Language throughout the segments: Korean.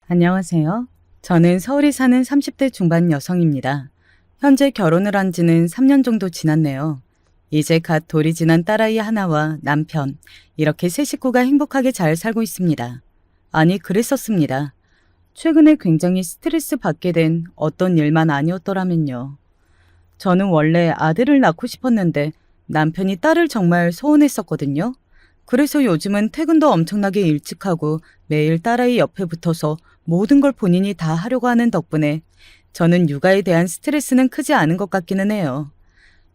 안녕하세요. 저는 서울에 사는 30대 중반 여성입니다. 현재 결혼을 한 지는 3년 정도 지났네요. 이제 갓 돌이 지난 딸아이 하나와 남편, 이렇게 세 식구가 행복하게 잘 살고 있습니다. 아니, 그랬었습니다. 최근에 굉장히 스트레스 받게 된 어떤 일만 아니었더라면요. 저는 원래 아들을 낳고 싶었는데 남편이 딸을 정말 소원했었거든요. 그래서 요즘은 퇴근도 엄청나게 일찍 하고 매일 딸아이 옆에 붙어서 모든 걸 본인이 다 하려고 하는 덕분에 저는 육아에 대한 스트레스는 크지 않은 것 같기는 해요.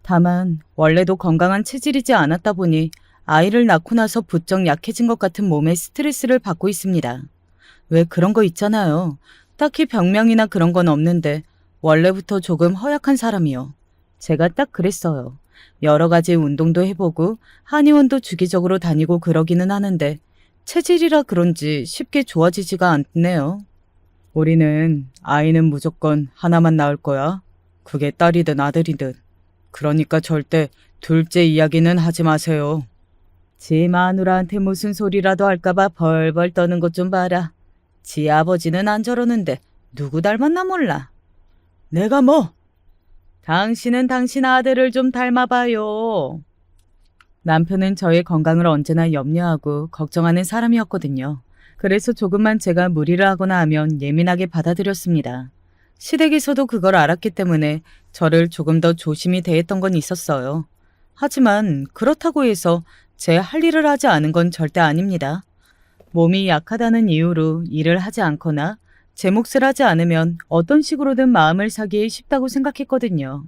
다만 원래도 건강한 체질이지 않았다 보니 아이를 낳고 나서 부쩍 약해진 것 같은 몸에 스트레스를 받고 있습니다. 왜 그런 거 있잖아요. 딱히 병명이나 그런 건 없는데 원래부터 조금 허약한 사람이요. 제가 딱 그랬어요. 여러 가지 운동도 해보고 한의원도 주기적으로 다니고 그러기는 하는데 체질이라 그런지 쉽게 좋아지지가 않네요. 우리는 아이는 무조건 하나만 낳을 거야. 그게 딸이든 아들이든. 그러니까 절대 둘째 이야기는 하지 마세요. 지 마누라한테 무슨 소리라도 할까봐 벌벌 떠는 것 좀 봐라. 지 아버지는 안 저러는데 누구 닮았나 몰라. 내가 뭐? 당신은 당신 아들을 좀 닮아봐요. 남편은 저의 건강을 언제나 염려하고 걱정하는 사람이었거든요. 그래서 조금만 제가 무리를 하거나 하면 예민하게 받아들였습니다. 시댁에서도 그걸 알았기 때문에 저를 조금 더 조심히 대했던 건 있었어요. 하지만 그렇다고 해서 제 할 일을 하지 않은 건 절대 아닙니다. 몸이 약하다는 이유로 일을 하지 않거나 제 몫을 하지 않으면 어떤 식으로든 마음을 사기 쉽다고 생각했거든요.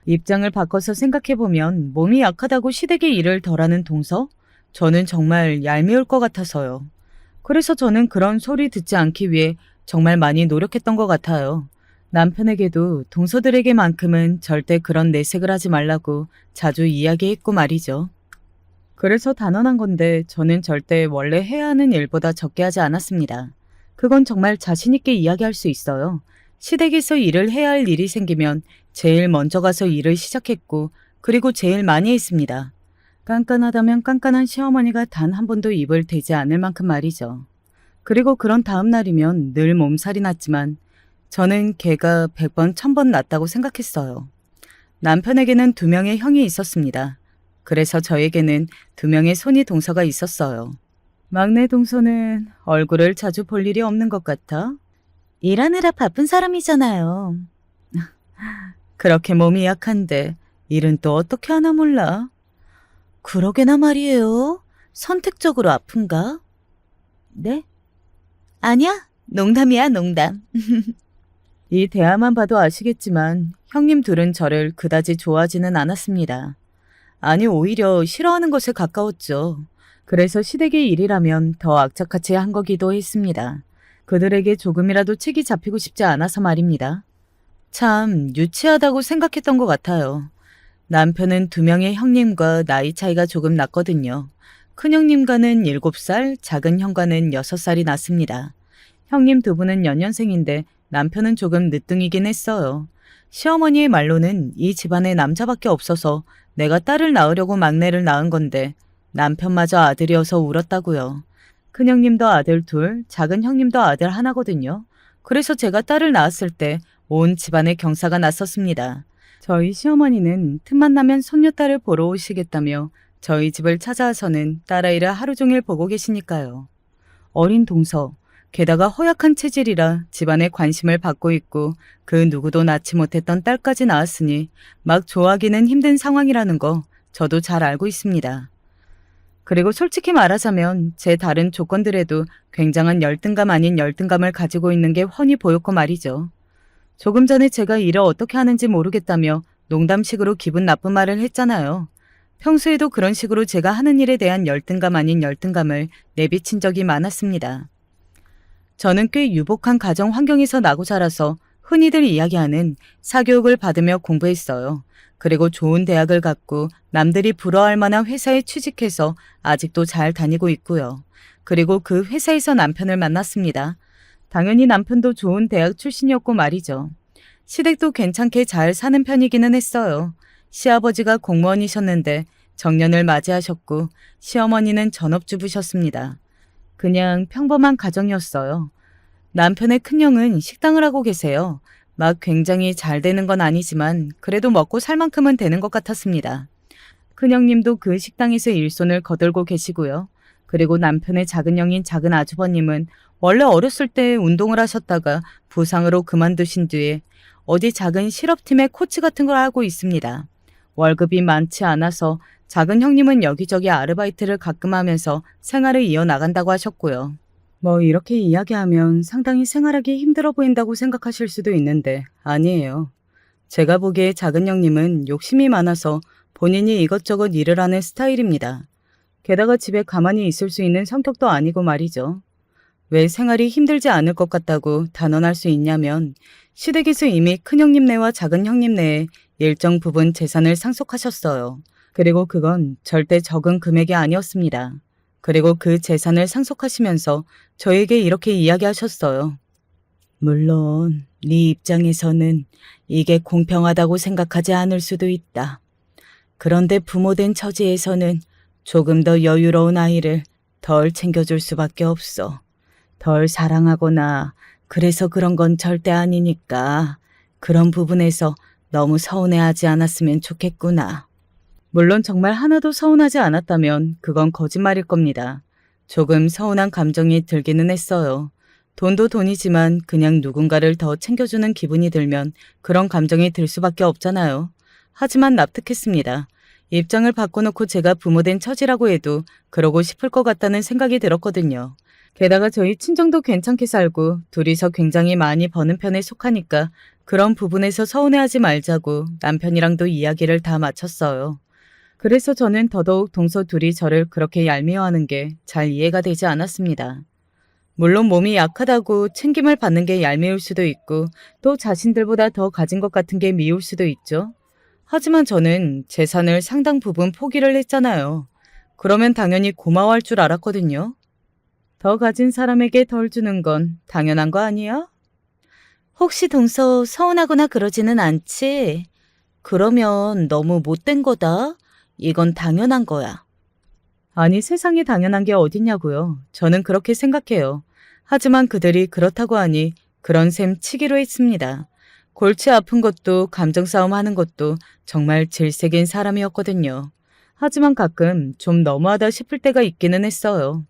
입장을 바꿔서 생각해보면 몸이 약하다고 시댁의 일을 덜하는 동서? 저는 정말 얄미울 것 같아서요. 그래서 저는 그런 소리 듣지 않기 위해 정말 많이 노력했던 것 같아요. 남편에게도 동서들에게만큼은 절대 그런 내색을 하지 말라고 자주 이야기했고 말이죠. 그래서 단언한 건데 저는 절대 원래 해야 하는 일보다 적게 하지 않았습니다. 그건 정말 자신 있게 이야기할 수 있어요. 시댁에서 일을 해야 할 일이 생기면 제일 먼저 가서 일을 시작했고 그리고 제일 많이 했습니다. 깐깐하다면 깐깐한 시어머니가 단 한 번도 입을 대지 않을 만큼 말이죠. 그리고 그런 다음 날이면 늘 몸살이 났지만 저는 걔가 100번 1000번 낫다고 생각했어요. 남편에게는 2명의 형이 있었습니다. 그래서 저에게는 2명의 손이 동서가 있었어요. 막내 동서는 얼굴을 자주 볼 일이 없는 것 같아. 일하느라 바쁜 사람이잖아요. 그렇게 몸이 약한데 일은 또 어떻게 하나 몰라. 그러게나 말이에요. 선택적으로 아픈가? 네? 아니야. 농담이야, 농담. 이 대화만 봐도 아시겠지만 형님 둘은 저를 그다지 좋아하지는 않았습니다. 아니, 오히려 싫어하는 것에 가까웠죠. 그래서 시댁의 일이라면 더 악착같이 한 거기도 했습니다. 그들에게 조금이라도 책이 잡히고 싶지 않아서 말입니다. 참 유치하다고 생각했던 것 같아요. 남편은 2명의 형님과 나이 차이가 조금 났거든요. 큰형님과는 7살, 작은 형과는 6살이 났습니다. 형님 2분은 연년생인데 남편은 조금 늦둥이긴 했어요. 시어머니의 말로는 이 집안에 남자밖에 없어서 내가 딸을 낳으려고 막내를 낳은 건데 남편마저 아들이어서 울었다고요. 큰형님도 아들 2, 작은 형님도 아들 하나거든요. 그래서 제가 딸을 낳았을 때 온 집안에 경사가 났었습니다. 저희 시어머니는 틈만 나면 손녀딸을 보러 오시겠다며 저희 집을 찾아와서는 딸아이를 하루 종일 보고 계시니까요. 어린 동서, 게다가 허약한 체질이라 집안의 관심을 받고 있고 그 누구도 낳지 못했던 딸까지 낳았으니 막 좋아하기는 힘든 상황이라는 거 저도 잘 알고 있습니다. 그리고 솔직히 말하자면 제 다른 조건들에도 굉장한 열등감 아닌 열등감을 가지고 있는 게 훤히 보였고 말이죠. 조금 전에 제가 일을 어떻게 하는지 모르겠다며 농담식으로 기분 나쁜 말을 했잖아요. 평소에도 그런 식으로 제가 하는 일에 대한 열등감 아닌 열등감을 내비친 적이 많았습니다. 저는 꽤 유복한 가정 환경에서 나고 자라서 흔히들 이야기하는 사교육을 받으며 공부했어요. 그리고 좋은 대학을 갔고 남들이 부러워할 만한 회사에 취직해서 아직도 잘 다니고 있고요. 그리고 그 회사에서 남편을 만났습니다. 당연히 남편도 좋은 대학 출신이었고 말이죠. 시댁도 괜찮게 잘 사는 편이기는 했어요. 시아버지가 공무원이셨는데 정년을 맞이하셨고 시어머니는 전업주부셨습니다. 그냥 평범한 가정이었어요. 남편의 큰형은 식당을 하고 계세요. 막 굉장히 잘 되는 건 아니지만 그래도 먹고 살 만큼은 되는 것 같았습니다. 큰형님도 그 식당에서 일손을 거들고 계시고요. 그리고 남편의 작은 형인 작은 아주버님은 원래 어렸을 때 운동을 하셨다가 부상으로 그만두신 뒤에 어디 작은 실업팀의 코치 같은 걸 하고 있습니다. 월급이 많지 않아서 작은 형님은 여기저기 아르바이트를 가끔 하면서 생활을 이어나간다고 하셨고요. 뭐 이렇게 이야기하면 상당히 생활하기 힘들어 보인다고 생각하실 수도 있는데 아니에요. 제가 보기에 작은 형님은 욕심이 많아서 본인이 이것저것 일을 하는 스타일입니다. 게다가 집에 가만히 있을 수 있는 성격도 아니고 말이죠. 왜 생활이 힘들지 않을 것 같다고 단언할 수 있냐면 시댁에서 이미 큰형님네와 작은 형님네에 일정 부분 재산을 상속하셨어요. 그리고 그건 절대 적은 금액이 아니었습니다. 그리고 그 재산을 상속하시면서 저에게 이렇게 이야기하셨어요. 물론 네 입장에서는 이게 공평하다고 생각하지 않을 수도 있다. 그런데 부모된 처지에서는 조금 더 여유로운 아이를 덜 챙겨줄 수밖에 없어. 덜 사랑하거나 그래서 그런 건 절대 아니니까 그런 부분에서 너무 서운해하지 않았으면 좋겠구나. 물론 정말 하나도 서운하지 않았다면 그건 거짓말일 겁니다. 조금 서운한 감정이 들기는 했어요. 돈도 돈이지만 그냥 누군가를 더 챙겨주는 기분이 들면 그런 감정이 들 수밖에 없잖아요. 하지만 납득했습니다. 입장을 바꿔놓고 제가 부모된 처지라고 해도 그러고 싶을 것 같다는 생각이 들었거든요. 게다가 저희 친정도 괜찮게 살고 둘이서 굉장히 많이 버는 편에 속하니까 그런 부분에서 서운해하지 말자고 남편이랑도 이야기를 다 마쳤어요. 그래서 저는 더더욱 동서 둘이 저를 그렇게 얄미워하는 게 잘 이해가 되지 않았습니다. 물론 몸이 약하다고 챙김을 받는 게 얄미울 수도 있고 또 자신들보다 더 가진 것 같은 게 미울 수도 있죠. 하지만 저는 재산을 상당 부분 포기를 했잖아요. 그러면 당연히 고마워할 줄 알았거든요. 더 가진 사람에게 덜 주는 건 당연한 거 아니야? 혹시 동서 서운하거나 그러지는 않지? 그러면 너무 못된 거다. 이건 당연한 거야. 아니 세상에 당연한 게 어딨냐고요. 저는 그렇게 생각해요. 하지만 그들이 그렇다고 하니 그런 셈 치기로 했습니다. 골치 아픈 것도 감정 싸움 하는 것도 정말 질색인 사람이었거든요. 하지만 가끔 좀 너무하다 싶을 때가 있기는 했어요.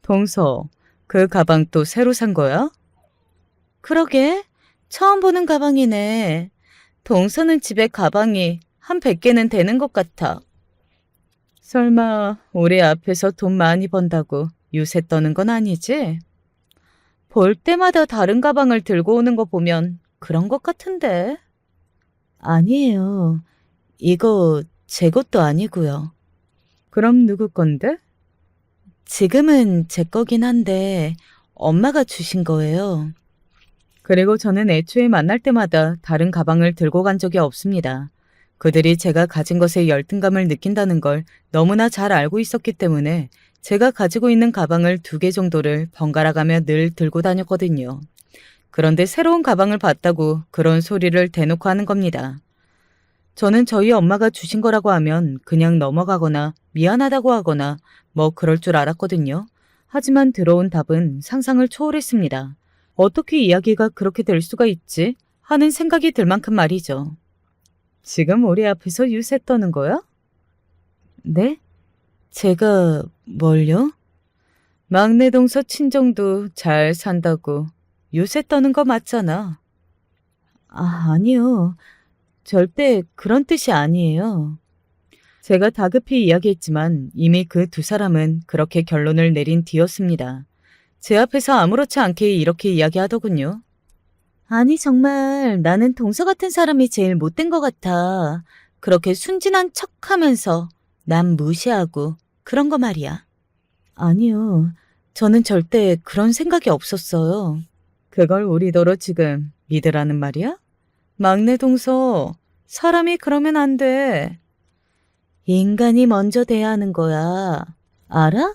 동서, 그 가방 또 새로 산 거야? 그러게, 처음 보는 가방이네. 동서는 집에 가방이 한 100개는 되는 것 같아. 설마 우리 앞에서 돈 많이 번다고 유세 떠는 건 아니지? 볼 때마다 다른 가방을 들고 오는 거 보면 그런 것 같은데. 아니에요. 이거 제 것도 아니고요. 그럼 누구 건데? 지금은 제 거긴 한데 엄마가 주신 거예요. 그리고 저는 애초에 만날 때마다 다른 가방을 들고 간 적이 없습니다. 그들이 제가 가진 것에 열등감을 느낀다는 걸 너무나 잘 알고 있었기 때문에 제가 가지고 있는 가방을 2개 정도를 번갈아 가며 늘 들고 다녔거든요. 그런데 새로운 가방을 봤다고 그런 소리를 대놓고 하는 겁니다. 저는 저희 엄마가 주신 거라고 하면 그냥 넘어가거나 미안하다고 하거나 뭐 그럴 줄 알았거든요. 하지만 들어온 답은 상상을 초월했습니다. 어떻게 이야기가 그렇게 될 수가 있지? 하는 생각이 들 만큼 말이죠. 지금 우리 앞에서 유세 떠는 거야? 네? 제가 뭘요? 막내 동서 친정도 잘 산다고 유세 떠는 거 맞잖아. 아니요. 절대 그런 뜻이 아니에요. 제가 다급히 이야기했지만 이미 그 2사람은 그렇게 결론을 내린 뒤였습니다. 제 앞에서 아무렇지 않게 이렇게 이야기하더군요. 아니 정말 나는 동서 같은 사람이 제일 못된 것 같아. 그렇게 순진한 척하면서 남 무시하고 그런 거 말이야. 아니요. 저는 절대 그런 생각이 없었어요. 그걸 우리더러 지금 믿으라는 말이야? 막내 동서, 사람이 그러면 안 돼. 인간이 먼저 돼야 하는 거야. 알아?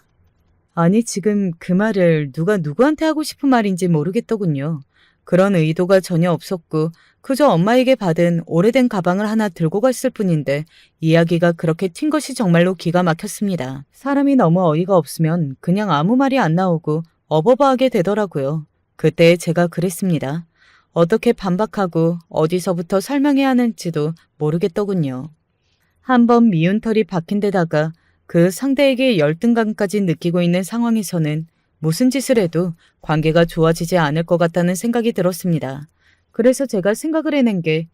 아니 지금 그 말을 누가 누구한테 하고 싶은 말인지 모르겠더군요. 그런 의도가 전혀 없었고 그저 엄마에게 받은 오래된 가방을 하나 들고 갔을 뿐인데 이야기가 그렇게 튄 것이 정말로 기가 막혔습니다. 사람이 너무 어이가 없으면 그냥 아무 말이 안 나오고 어버버하게 되더라고요. 그때 제가 그랬습니다. 어떻게 반박하고 어디서부터 설명해야 하는지도 모르겠더군요. 한번 미운 털이 박힌 데다가 그 상대에게 열등감까지 느끼고 있는 상황에서는 무슨 짓을 해도 관계가 좋아지지 않을 것 같다는 생각이 들었습니다. 그래서 제가 생각을 해낸 게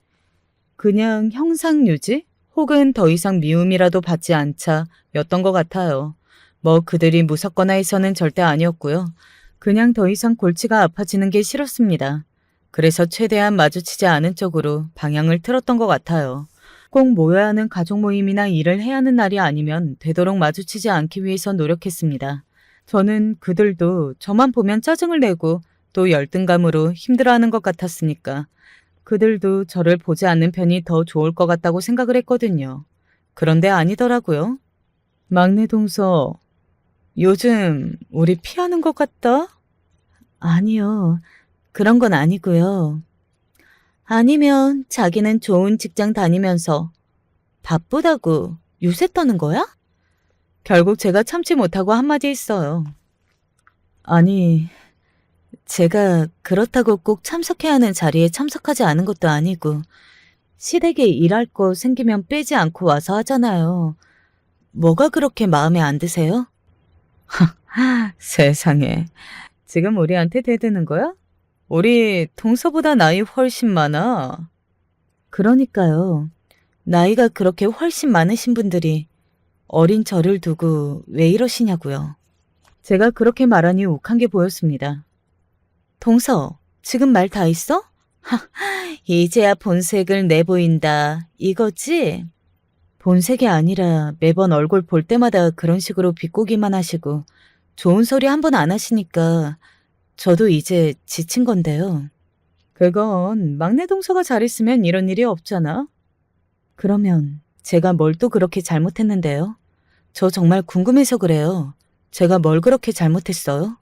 그냥 형상 유지? 혹은 더 이상 미움이라도 받지 않자 였던 것 같아요. 뭐 그들이 무섭거나 해서는 절대 아니었고요. 그냥 더 이상 골치가 아파지는 게 싫었습니다. 그래서 최대한 마주치지 않은 쪽으로 방향을 틀었던 것 같아요. 꼭 모여야 하는 가족 모임이나 일을 해야 하는 날이 아니면 되도록 마주치지 않기 위해서 노력했습니다. 저는 그들도 저만 보면 짜증을 내고 또 열등감으로 힘들어하는 것 같았으니까 그들도 저를 보지 않는 편이 더 좋을 것 같다고 생각을 했거든요. 그런데 아니더라고요. 막내 동서, 요즘 우리 피하는 것 같다? 아니요. 그런 건 아니고요. 아니면 자기는 좋은 직장 다니면서 바쁘다고 요새 떠는 거야? 결국 제가 참지 못하고 한마디 했어요. 아니, 제가 그렇다고 꼭 참석해야 하는 자리에 참석하지 않은 것도 아니고 시댁에 일할 거 생기면 빼지 않고 와서 하잖아요. 뭐가 그렇게 마음에 안 드세요? 세상에, 지금 우리한테 대드는 거야? 우리 동서보다 나이 훨씬 많아. 그러니까요. 나이가 그렇게 훨씬 많으신 분들이 어린 저를 두고 왜 이러시냐고요. 제가 그렇게 말하니 욱한 게 보였습니다. 동서, 지금 말 다 했어? 이제야 본색을 내보인다. 이거지? 본색이 아니라 매번 얼굴 볼 때마다 그런 식으로 비꼬기만 하시고 좋은 소리 한 번 안 하시니까 저도 이제 지친 건데요. 그건 막내 동서가 잘했으면 이런 일이 없잖아. 그러면 제가 뭘 또 그렇게 잘못했는데요? 저 정말 궁금해서 그래요. 제가 뭘 그렇게 잘못했어요?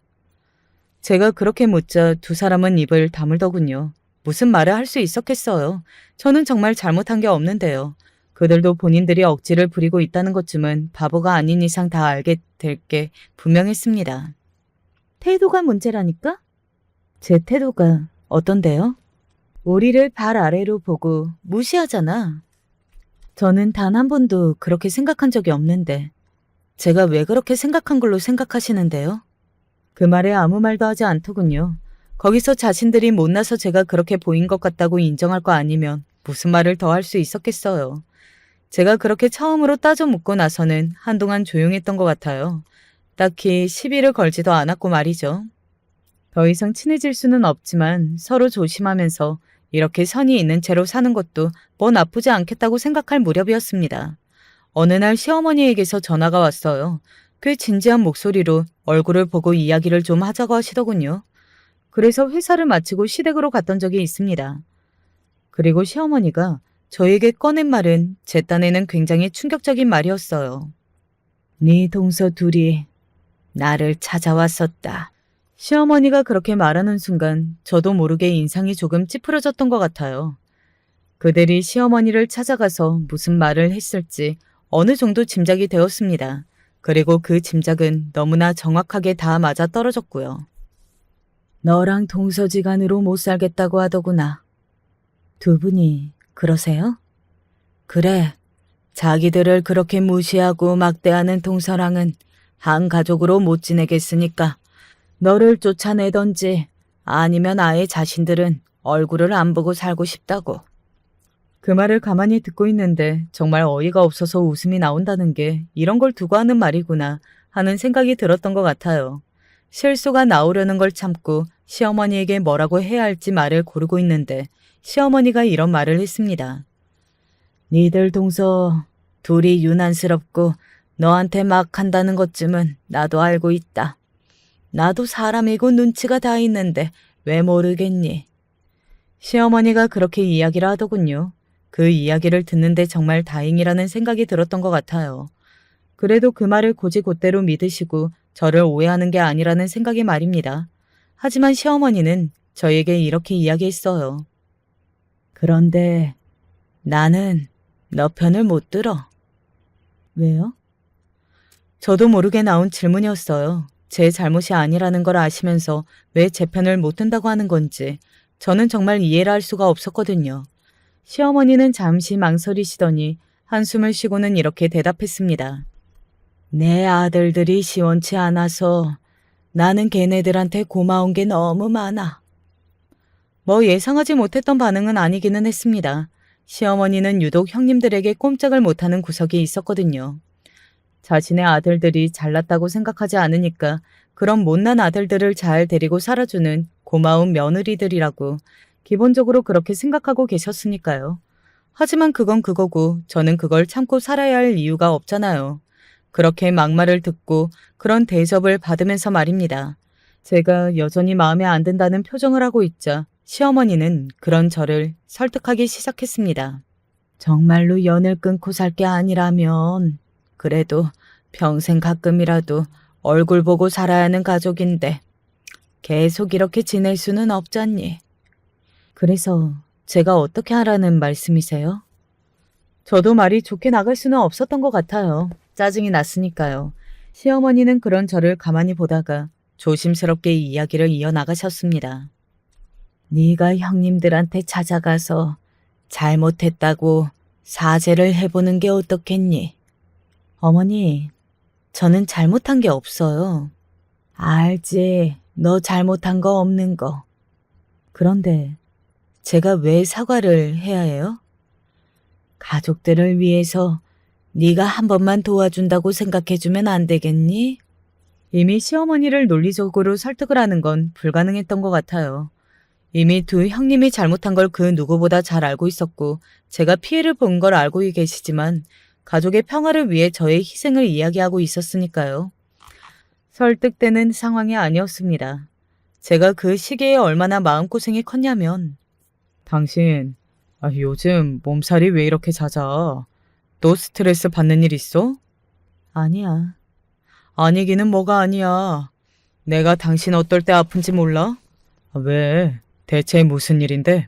제가 그렇게 묻자 두 사람은 입을 다물더군요. 무슨 말을 할 수 있었겠어요. 저는 정말 잘못한 게 없는데요. 그들도 본인들이 억지를 부리고 있다는 것쯤은 바보가 아닌 이상 다 알게 될 게 분명했습니다. 태도가 문제라니까? 제 태도가 어떤데요? 우리를 발 아래로 보고 무시하잖아. 저는 단 한 번도 그렇게 생각한 적이 없는데 제가 왜 그렇게 생각한 걸로 생각하시는데요? 그 말에 아무 말도 하지 않더군요. 거기서 자신들이 못나서 제가 그렇게 보인 것 같다고 인정할 거 아니면 무슨 말을 더 할 수 있었겠어요. 제가 그렇게 처음으로 따져 묻고 나서는 한동안 조용했던 것 같아요. 딱히 시비를 걸지도 않았고 말이죠. 더 이상 친해질 수는 없지만 서로 조심하면서 이렇게 선이 있는 채로 사는 것도 뭐 나쁘지 않겠다고 생각할 무렵이었습니다. 어느 날 시어머니에게서 전화가 왔어요. 꽤 진지한 목소리로 얼굴을 보고 이야기를 좀 하자고 하시더군요. 그래서 회사를 마치고 시댁으로 갔던 적이 있습니다. 그리고 시어머니가 저에게 꺼낸 말은 제 딴에는 굉장히 충격적인 말이었어요. 네 동서 둘이 나를 찾아왔었다. 시어머니가 그렇게 말하는 순간 저도 모르게 인상이 조금 찌푸려졌던 것 같아요. 그들이 시어머니를 찾아가서 무슨 말을 했을지 어느 정도 짐작이 되었습니다. 그리고 그 짐작은 너무나 정확하게 다 맞아 떨어졌고요. 너랑 동서지간으로 못 살겠다고 하더구나. 두 분이 그러세요? 그래. 자기들을 그렇게 무시하고 막대하는 동서랑은 한 가족으로 못 지내겠으니까 너를 쫓아내던지 아니면 아예 자신들은 얼굴을 안 보고 살고 싶다고. 그 말을 가만히 듣고 있는데 정말 어이가 없어서 웃음이 나온다는 게 이런 걸 두고 하는 말이구나 하는 생각이 들었던 것 같아요. 실수가 나오려는 걸 참고 시어머니에게 뭐라고 해야 할지 말을 고르고 있는데 시어머니가 이런 말을 했습니다. 니들 동서 둘이 유난스럽고 너한테 막 한다는 것쯤은 나도 알고 있다. 나도 사람이고 눈치가 다 있는데 왜 모르겠니? 시어머니가 그렇게 이야기를 하더군요. 그 이야기를 듣는데 정말 다행이라는 생각이 들었던 것 같아요. 그래도 그 말을 곧이곧대로 믿으시고 저를 오해하는 게 아니라는 생각이 말입니다. 하지만 시어머니는 저에게 이렇게 이야기했어요. 그런데 나는 너 편을 못 들어. 왜요? 저도 모르게 나온 질문이었어요. 제 잘못이 아니라는 걸 아시면서 왜 제 편을 못 든다고 하는 건지 저는 정말 이해를 할 수가 없었거든요. 시어머니는 잠시 망설이시더니 한숨을 쉬고는 이렇게 대답했습니다. 내 아들들이 시원치 않아서 나는 걔네들한테 고마운 게 너무 많아. 뭐 예상하지 못했던 반응은 아니기는 했습니다. 시어머니는 유독 형님들에게 꼼짝을 못하는 구석이 있었거든요. 자신의 아들들이 잘났다고 생각하지 않으니까 그런 못난 아들들을 잘 데리고 살아주는 고마운 며느리들이라고 기본적으로 그렇게 생각하고 계셨으니까요. 하지만 그건 그거고 저는 그걸 참고 살아야 할 이유가 없잖아요. 그렇게 막말을 듣고 그런 대접을 받으면서 말입니다. 제가 여전히 마음에 안 든다는 표정을 하고 있자 시어머니는 그런 저를 설득하기 시작했습니다. 정말로 연을 끊고 살 게 아니라면 그래도 평생 가끔이라도 얼굴 보고 살아야 하는 가족인데 계속 이렇게 지낼 수는 없잖니. 그래서 제가 어떻게 하라는 말씀이세요? 저도 말이 좋게 나갈 수는 없었던 것 같아요. 짜증이 났으니까요. 시어머니는 그런 저를 가만히 보다가 조심스럽게 이야기를 이어나가셨습니다. 네가 형님들한테 찾아가서 잘못했다고 사죄를 해보는 게 어떻겠니? 어머니, 저는 잘못한 게 없어요. 알지, 너 잘못한 거 없는 거. 그런데 제가 왜 사과를 해야 해요? 가족들을 위해서 네가 한 번만 도와준다고 생각해주면 안 되겠니? 이미 시어머니를 논리적으로 설득을 하는 건 불가능했던 것 같아요. 이미 두 형님이 잘못한 걸 그 누구보다 잘 알고 있었고 제가 피해를 본 걸 알고 계시지만 가족의 평화를 위해 저의 희생을 이야기하고 있었으니까요. 설득되는 상황이 아니었습니다. 제가 그 시기에 얼마나 마음고생이 컸냐면 당신, 요즘 몸살이 왜 이렇게 잦아? 또 스트레스 받는 일 있어? 아니야. 아니기는 뭐가 아니야. 내가 당신 어떨 때 아픈지 몰라? 왜? 대체 무슨 일인데?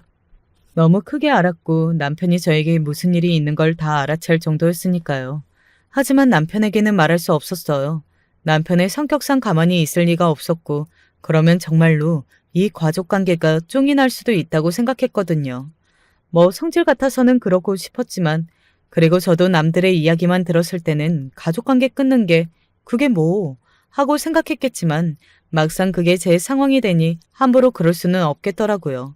너무 크게 알았고 남편이 저에게 무슨 일이 있는 걸 다 알아챌 정도였으니까요. 하지만 남편에게는 말할 수 없었어요. 남편의 성격상 가만히 있을 리가 없었고 그러면 정말로 이 가족관계가 쫑이 날 수도 있다고 생각했거든요. 뭐 성질 같아서는 그러고 싶었지만 그리고 저도 남들의 이야기만 들었을 때는 가족관계 끊는 게 그게 뭐 하고 생각했겠지만 막상 그게 제 상황이 되니 함부로 그럴 수는 없겠더라고요.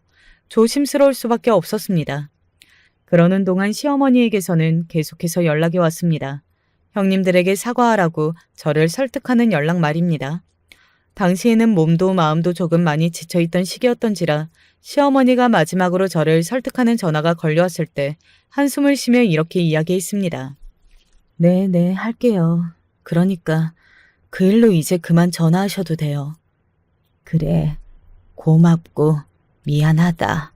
조심스러울 수밖에 없었습니다. 그러는 동안 시어머니에게서는 계속해서 연락이 왔습니다. 형님들에게 사과하라고 저를 설득하는 연락 말입니다. 당시에는 몸도 마음도 조금 많이 지쳐있던 시기였던지라 시어머니가 마지막으로 저를 설득하는 전화가 걸려왔을 때 한숨을 쉬며 이렇게 이야기했습니다. 네, 할게요. 그러니까 그 일로 이제 그만 전화하셔도 돼요. 그래, 고맙고 미안하다.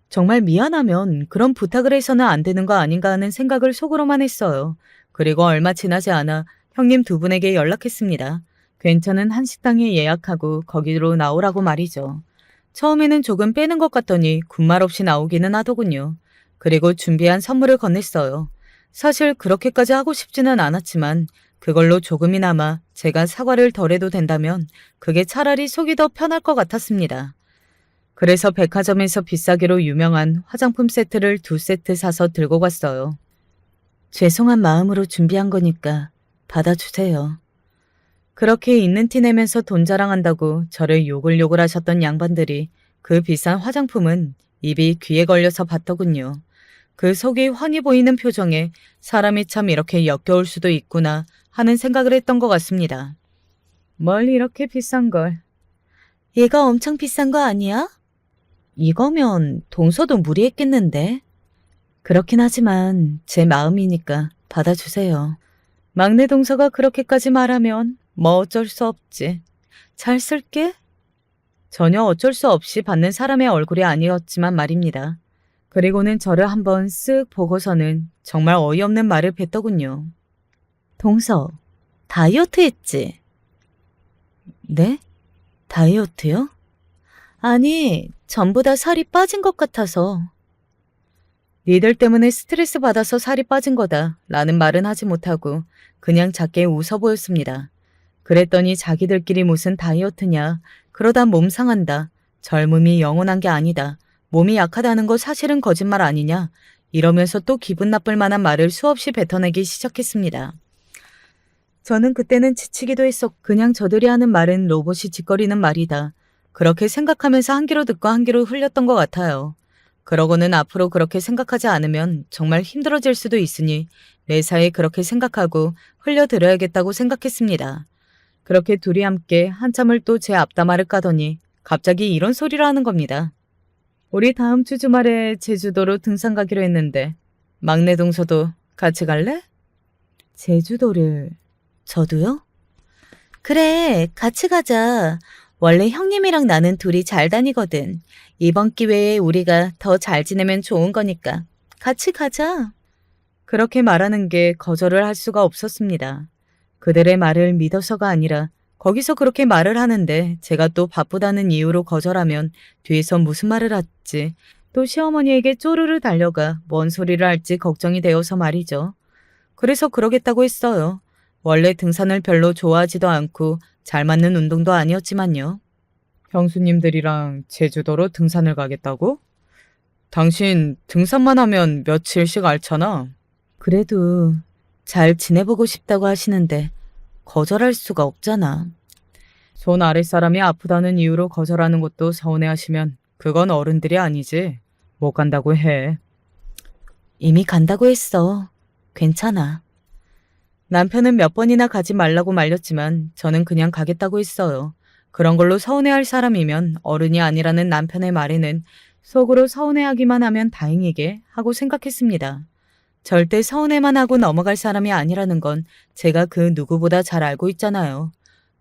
정말 미안하면 그런 부탁을 해서는 안 되는 거 아닌가 하는 생각을 속으로만 했어요. 그리고 얼마 지나지 않아 형님 두 분에게 연락했습니다. 괜찮은 한식당에 예약하고 거기로 나오라고 말이죠. 처음에는 조금 빼는 것 같더니 군말 없이 나오기는 하더군요. 그리고 준비한 선물을 건넸어요. 사실 그렇게까지 하고 싶지는 않았지만 그걸로 조금이나마 제가 사과를 덜해도 된다면 그게 차라리 속이 더 편할 것 같았습니다. 그래서 백화점에서 비싸기로 유명한 화장품 세트를 2세트 사서 들고 갔어요. 죄송한 마음으로 준비한 거니까 받아주세요. 그렇게 있는 티 내면서 돈 자랑한다고 저를 요글요글 하셨던 양반들이 그 비싼 화장품은 입이 귀에 걸려서 봤더군요. 그 속이 훤히 보이는 표정에 사람이 참 이렇게 역겨울 수도 있구나 하는 생각을 했던 것 같습니다. 뭘 이렇게 비싼 걸. 얘가 엄청 비싼 거 아니야? 이거면 동서도 무리했겠는데. 그렇긴 하지만 제 마음이니까 받아주세요. 막내 동서가 그렇게까지 말하면 뭐 어쩔 수 없지. 잘 쓸게. 전혀 어쩔 수 없이 받는 사람의 얼굴이 아니었지만 말입니다. 그리고는 저를 한번 쓱 보고서는 정말 어이없는 말을 뱉더군요. 동서, 다이어트 했지? 네? 다이어트요? 아니, 전부 다 살이 빠진 것 같아서. 니들 때문에 스트레스 받아서 살이 빠진 거다 라는 말은 하지 못하고 그냥 작게 웃어 보였습니다. 그랬더니 자기들끼리 무슨 다이어트냐. 그러다 몸 상한다. 젊음이 영원한 게 아니다. 몸이 약하다는 거 사실은 거짓말 아니냐. 이러면서 또 기분 나쁠 만한 말을 수없이 뱉어내기 시작했습니다. 저는 그때는 지치기도 했었고 그냥 저들이 하는 말은 로봇이 짓거리는 말이다. 그렇게 생각하면서 한 귀로 듣고 한 귀로 흘렸던 것 같아요. 그러고는 앞으로 그렇게 생각하지 않으면 정말 힘들어질 수도 있으니 매사에 그렇게 생각하고 흘려들어야겠다고 생각했습니다. 그렇게 둘이 함께 한참을 또 제 앞담화를 까더니 갑자기 이런 소리를 하는 겁니다. 우리 다음 주 주말에 제주도로 등산 가기로 했는데 막내 동서도 같이 갈래? 제주도를... 저도요? 그래, 같이 가자. 원래 형님이랑 나는 둘이 잘 다니거든. 이번 기회에 우리가 더 잘 지내면 좋은 거니까 같이 가자. 그렇게 말하는 게 거절을 할 수가 없었습니다. 그들의 말을 믿어서가 아니라 거기서 그렇게 말을 하는데 제가 또 바쁘다는 이유로 거절하면 뒤에서 무슨 말을 할지 또 시어머니에게 쪼르르 달려가 뭔 소리를 할지 걱정이 되어서 말이죠. 그래서 그러겠다고 했어요. 원래 등산을 별로 좋아하지도 않고 잘 맞는 운동도 아니었지만요. 형수님들이랑 제주도로 등산을 가겠다고? 당신 등산만 하면 며칠씩 앓잖아. 그래도 잘 지내보고 싶다고 하시는데 거절할 수가 없잖아. 손 아랫사람이 아프다는 이유로 거절하는 것도 서운해하시면 그건 어른들이 아니지. 못 간다고 해. 이미 간다고 했어. 괜찮아. 남편은 몇 번이나 가지 말라고 말렸지만 저는 그냥 가겠다고 했어요. 그런 걸로 서운해할 사람이면 어른이 아니라는 남편의 말에는 속으로 서운해하기만 하면 다행이게 하고 생각했습니다. 절대 서운해만 하고 넘어갈 사람이 아니라는 건 제가 그 누구보다 잘 알고 있잖아요.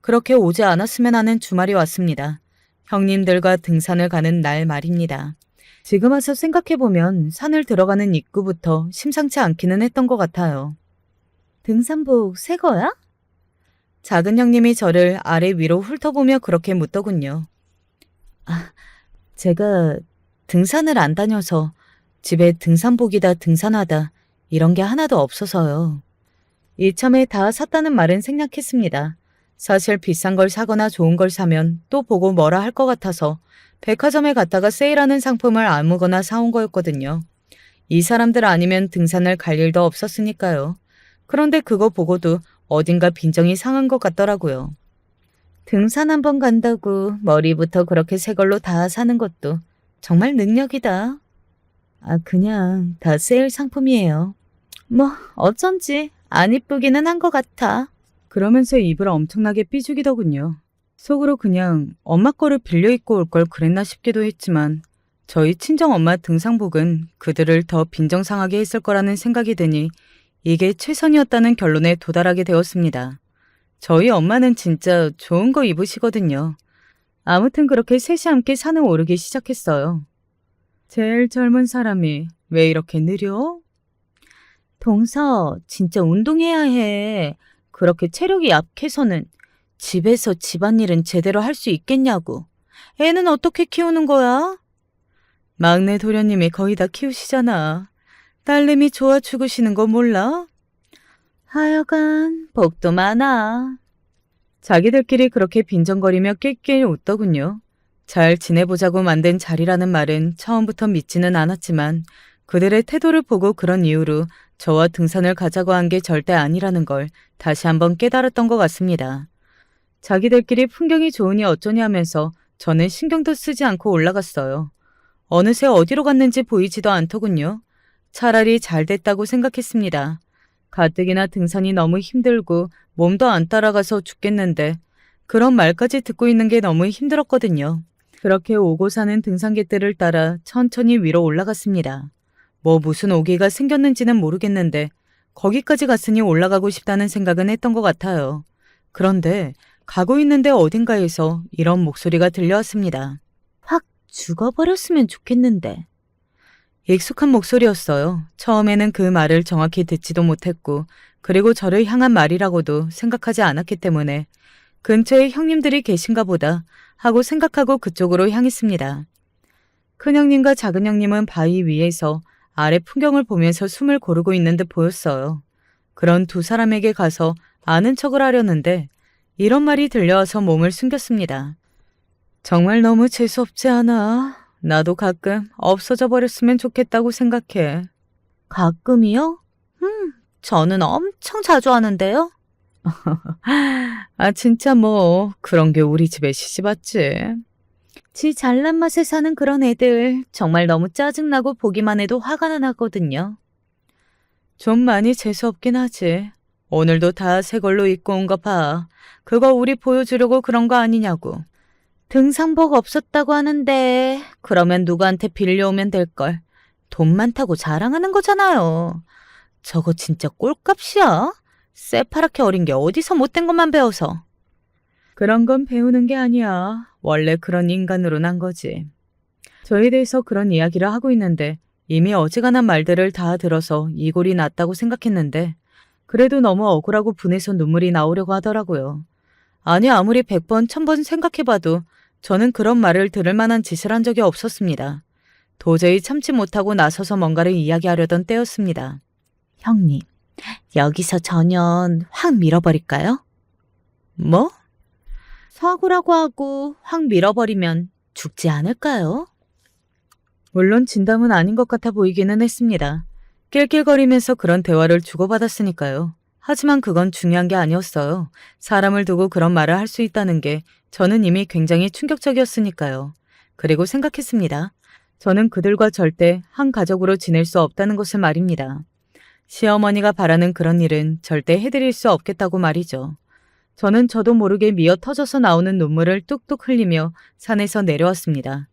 그렇게 오지 않았으면 하는 주말이 왔습니다. 형님들과 등산을 가는 날 말입니다. 지금 와서 생각해보면 산을 들어가는 입구부터 심상치 않기는 했던 것 같아요. 등산복 새 거야? 작은 형님이 저를 아래 위로 훑어보며 그렇게 묻더군요. 아, 제가 등산을 안 다녀서 집에 등산복이다 등산하다 이런 게 하나도 없어서요. 이참에 다 샀다는 말은 생략했습니다. 사실 비싼 걸 사거나 좋은 걸 사면 또 보고 뭐라 할 것 같아서 백화점에 갔다가 세일하는 상품을 아무거나 사온 거였거든요. 이 사람들 아니면 등산을 갈 일도 없었으니까요. 그런데 그거 보고도 어딘가 빈정이 상한 것 같더라고요. 등산 한번 간다고 머리부터 그렇게 새 걸로 다 사는 것도 정말 능력이다. 아, 그냥 다 세일 상품이에요. 뭐 어쩐지 안 이쁘기는 한 것 같아. 그러면서 입을 엄청나게 삐죽이더군요. 속으로 그냥 엄마 거를 빌려 입고 올 걸 그랬나 싶기도 했지만 저희 친정엄마 등산복은 그들을 더 빈정상하게 했을 거라는 생각이 드니 이게 최선이었다는 결론에 도달하게 되었습니다. 저희 엄마는 진짜 좋은 거 입으시거든요. 아무튼 그렇게 셋이 함께 산을 오르기 시작했어요. 제일 젊은 사람이 왜 이렇게 느려? 동서, 진짜 운동해야 해. 그렇게 체력이 약해서는 집에서 집안일은 제대로 할 수 있겠냐고. 애는 어떻게 키우는 거야? 막내 도련님이 거의 다 키우시잖아. 딸내미 좋아 죽으시는 거 몰라? 하여간 복도 많아. 자기들끼리 그렇게 빈정거리며 낄낄 웃더군요. 잘 지내보자고 만든 자리라는 말은 처음부터 믿지는 않았지만 그들의 태도를 보고 그런 이유로 저와 등산을 가자고 한 게 절대 아니라는 걸 다시 한번 깨달았던 것 같습니다. 자기들끼리 풍경이 좋으니 어쩌냐면서 저는 신경도 쓰지 않고 올라갔어요. 어느새 어디로 갔는지 보이지도 않더군요. 차라리 잘 됐다고 생각했습니다. 가뜩이나 등산이 너무 힘들고 몸도 안 따라가서 죽겠는데 그런 말까지 듣고 있는 게 너무 힘들었거든요. 그렇게 오고 사는 등산객들을 따라 천천히 위로 올라갔습니다. 뭐 무슨 오기가 생겼는지는 모르겠는데 거기까지 갔으니 올라가고 싶다는 생각은 했던 것 같아요. 그런데 가고 있는데 어딘가에서 이런 목소리가 들려왔습니다. 확 죽어버렸으면 좋겠는데. 익숙한 목소리였어요. 처음에는 그 말을 정확히 듣지도 못했고 그리고 저를 향한 말이라고도 생각하지 않았기 때문에 근처에 형님들이 계신가 보다 하고 생각하고 그쪽으로 향했습니다. 큰형님과 작은형님은 바위 위에서 아래 풍경을 보면서 숨을 고르고 있는 듯 보였어요. 그런 두 사람에게 가서 아는 척을 하려는데 이런 말이 들려와서 몸을 숨겼습니다. 정말 너무 재수없지 않아? 나도 가끔 없어져 버렸으면 좋겠다고 생각해. 가끔이요? 저는 엄청 자주 하는데요. 아, 진짜 뭐 그런 게 우리 집에 시집왔지. 지 잘난 맛에 사는 그런 애들 정말 너무 짜증나고 보기만 해도 화가 나거든요. 좀 많이 재수없긴 하지. 오늘도 다 새 걸로 입고 온 거 봐. 그거 우리 보여주려고 그런 거 아니냐고. 등산복 없었다고 하는데 그러면 누구한테 빌려오면 될걸. 돈 많다고 자랑하는 거잖아요. 저거 진짜 꼴값이야? 새파랗게 어린 게 어디서 못된 것만 배워서. 그런 건 배우는 게 아니야. 원래 그런 인간으로 난 거지. 저에 대해서 그런 이야기를 하고 있는데 이미 어지간한 말들을 다 들어서 이골이 났다고 생각했는데 그래도 너무 억울하고 분해서 눈물이 나오려고 하더라고요. 아니 아무리 100번, 1000번 생각해봐도 저는 그런 말을 들을 만한 짓을 한 적이 없었습니다. 도저히 참지 못하고 나서서 뭔가를 이야기하려던 때였습니다. 형님, 여기서 전연 확 밀어버릴까요? 뭐? 사고라고 하고 확 밀어버리면 죽지 않을까요? 물론 진담은 아닌 것 같아 보이기는 했습니다. 낄낄거리면서 그런 대화를 주고받았으니까요. 하지만 그건 중요한 게 아니었어요. 사람을 두고 그런 말을 할 수 있다는 게 저는 이미 굉장히 충격적이었으니까요. 그리고 생각했습니다. 저는 그들과 절대 한 가족으로 지낼 수 없다는 것을 말입니다. 시어머니가 바라는 그런 일은 절대 해드릴 수 없겠다고 말이죠. 저는 저도 모르게 미어 터져서 나오는 눈물을 뚝뚝 흘리며 산에서 내려왔습니다.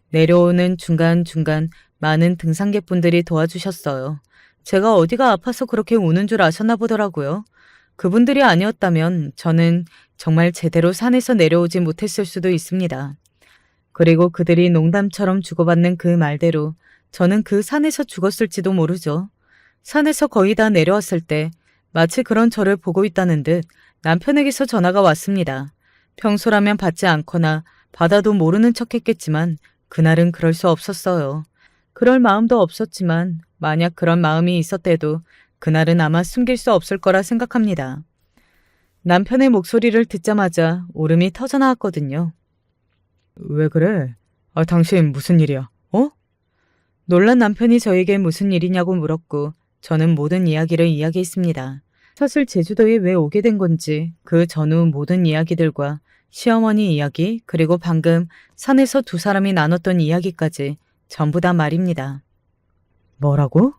내려오는 중간중간 많은 등산객분들이 도와주셨어요. 제가 어디가 아파서 그렇게 우는 줄 아셨나 보더라고요. 그분들이 아니었다면 저는 정말 제대로 산에서 내려오지 못했을 수도 있습니다. 그리고 그들이 농담처럼 주고받는 그 말대로 저는 그 산에서 죽었을지도 모르죠. 산에서 거의 다 내려왔을 때 마치 그런 저를 보고 있다는 듯 남편에게서 전화가 왔습니다. 평소라면 받지 않거나 받아도 모르는 척했겠지만 그날은 그럴 수 없었어요. 그럴 마음도 없었지만 만약 그런 마음이 있었대도 그날은 아마 숨길 수 없을 거라 생각합니다. 남편의 목소리를 듣자마자 울음이 터져나왔거든요. 왜 그래? 당신 무슨 일이야? 놀란 남편이 저에게 무슨 일이냐고 물었고 저는 모든 이야기를 이야기했습니다. 사실 제주도에 왜 오게 된 건지 그 전후 모든 이야기들과 시어머니 이야기 그리고 방금 산에서 두 사람이 나눴던 이야기까지 전부 다 말입니다. 뭐라고?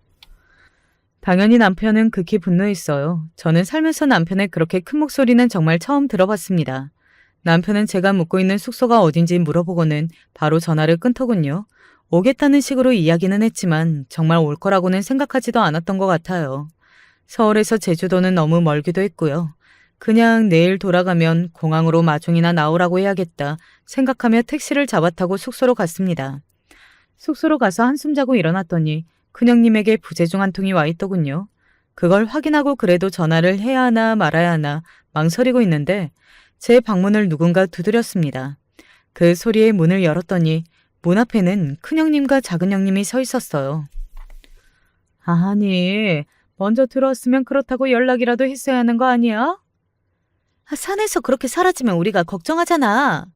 당연히 남편은 극히 분노했어요. 저는 살면서 남편의 그렇게 큰 목소리는 정말 처음 들어봤습니다. 남편은 제가 묵고 있는 숙소가 어딘지 물어보고는 바로 전화를 끊더군요. 오겠다는 식으로 이야기는 했지만 정말 올 거라고는 생각하지도 않았던 것 같아요. 서울에서 제주도는 너무 멀기도 했고요. 그냥 내일 돌아가면 공항으로 마중이나 나오라고 해야겠다 생각하며 택시를 잡아타고 숙소로 갔습니다. 숙소로 가서 한숨 자고 일어났더니 큰형님에게 부재중 한 통이 와 있더군요. 그걸 확인하고 그래도 전화를 해야 하나 말아야 하나 망설이고 있는데 제 방문을 누군가 두드렸습니다. 그 소리에 문을 열었더니 문 앞에는 큰형님과 작은형님이 서 있었어요. 아니, 먼저 들어왔으면 그렇다고 연락이라도 했어야 하는 거 아니야? 산에서 그렇게 사라지면 우리가 걱정하잖아.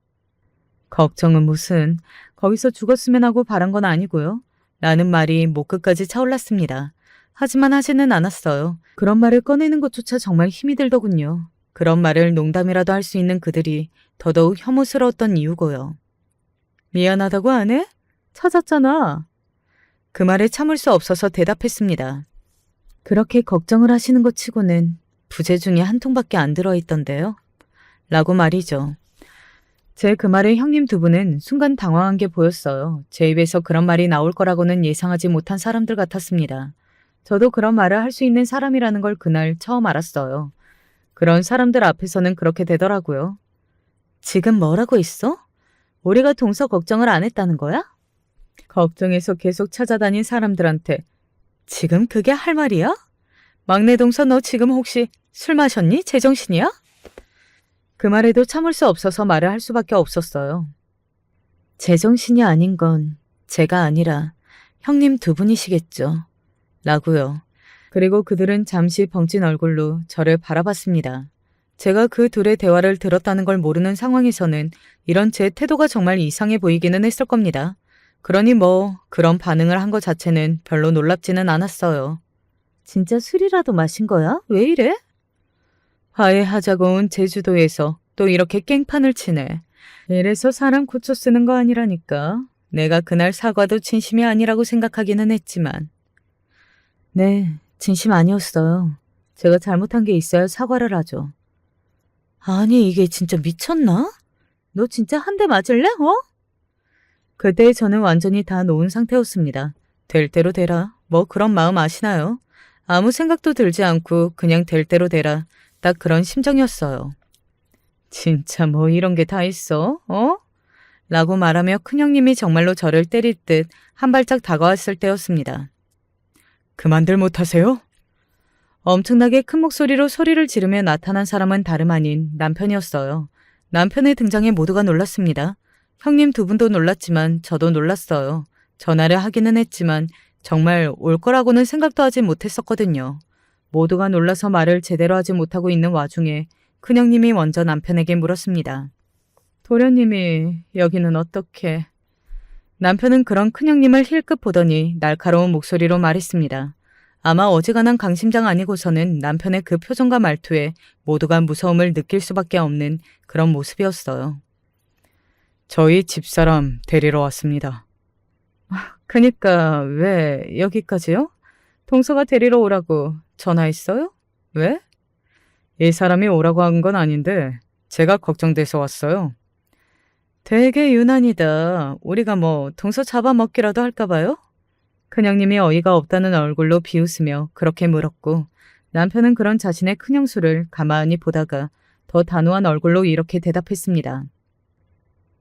걱정은 무슨, 거기서 죽었으면 하고 바란 건 아니고요. 라는 말이 목 끝까지 차올랐습니다. 하지만 하지는 않았어요. 그런 말을 꺼내는 것조차 정말 힘이 들더군요. 그런 말을 농담이라도 할 수 있는 그들이 더더욱 혐오스러웠던 이유고요. 미안하다고 안 해? 찾았잖아. 그 말에 참을 수 없어서 대답했습니다. 그렇게 걱정을 하시는 것 치고는 부재 중에 한 통밖에 안 들어있던데요. 라고 말이죠. 제 그 말에 형님 두 분은 순간 당황한 게 보였어요. 제 입에서 그런 말이 나올 거라고는 예상하지 못한 사람들 같았습니다. 저도 그런 말을 할 수 있는 사람이라는 걸 그날 처음 알았어요. 그런 사람들 앞에서는 그렇게 되더라고요. 지금 뭐라고 했어? 우리가 동서 걱정을 안 했다는 거야? 걱정해서 계속 찾아다닌 사람들한테 지금 그게 할 말이야? 막내 동서 너 지금 혹시 술 마셨니? 제정신이야? 그 말에도 참을 수 없어서 말을 할 수밖에 없었어요. 제정신이 아닌 건 제가 아니라 형님 두 분이시겠죠. 라고요. 그리고 그들은 잠시 벙찐 얼굴로 저를 바라봤습니다. 제가 그 둘의 대화를 들었다는 걸 모르는 상황에서는 이런 제 태도가 정말 이상해 보이기는 했을 겁니다. 그러니 그런 반응을 한 것 자체는 별로 놀랍지는 않았어요. 진짜 술이라도 마신 거야? 왜 이래? 화해하자고 온 제주도에서 또 이렇게 깽판을 치네. 이래서 사람 고쳐 쓰는 거 아니라니까. 내가 그날 사과도 진심이 아니라고 생각하기는 했지만. 네, 진심 아니었어요. 제가 잘못한 게 있어야 사과를 하죠. 아니, 이게 진짜 미쳤나? 너 진짜 한 대 맞을래? 그때 저는 완전히 다 놓은 상태였습니다. 될 대로 되라. 그런 마음 아시나요? 아무 생각도 들지 않고 그냥 될 대로 되라. 딱 그런 심정이었어요. 진짜 이런 게 다 있어? 라고 말하며 큰형님이 정말로 저를 때릴 듯 한 발짝 다가왔을 때였습니다. 그만들 못하세요? 엄청나게 큰 목소리로 소리를 지르며 나타난 사람은 다름 아닌 남편이었어요. 남편의 등장에 모두가 놀랐습니다. 형님 두 분도 놀랐지만 저도 놀랐어요. 전화를 하기는 했지만 정말 올 거라고는 생각도 하지 못했었거든요. 모두가 놀라서 말을 제대로 하지 못하고 있는 와중에 큰형님이 먼저 남편에게 물었습니다. 도련님이 여기는 어떻게? 남편은 그런 큰형님을 힐끗 보더니 날카로운 목소리로 말했습니다. 아마 어지간한 강심장 아니고서는 남편의 그 표정과 말투에 모두가 무서움을 느낄 수밖에 없는 그런 모습이었어요. 저희 집사람 데리러 왔습니다. 그니까 왜 여기까지요? 동서가 데리러 오라고 전화했어요? 왜? 이 사람이 오라고 한 건 아닌데 제가 걱정돼서 왔어요. 되게 유난이다. 우리가 동서 잡아먹기라도 할까 봐요? 큰형님이 어이가 없다는 얼굴로 비웃으며 그렇게 물었고 남편은 그런 자신의 큰형수를 가만히 보다가 더 단호한 얼굴로 이렇게 대답했습니다.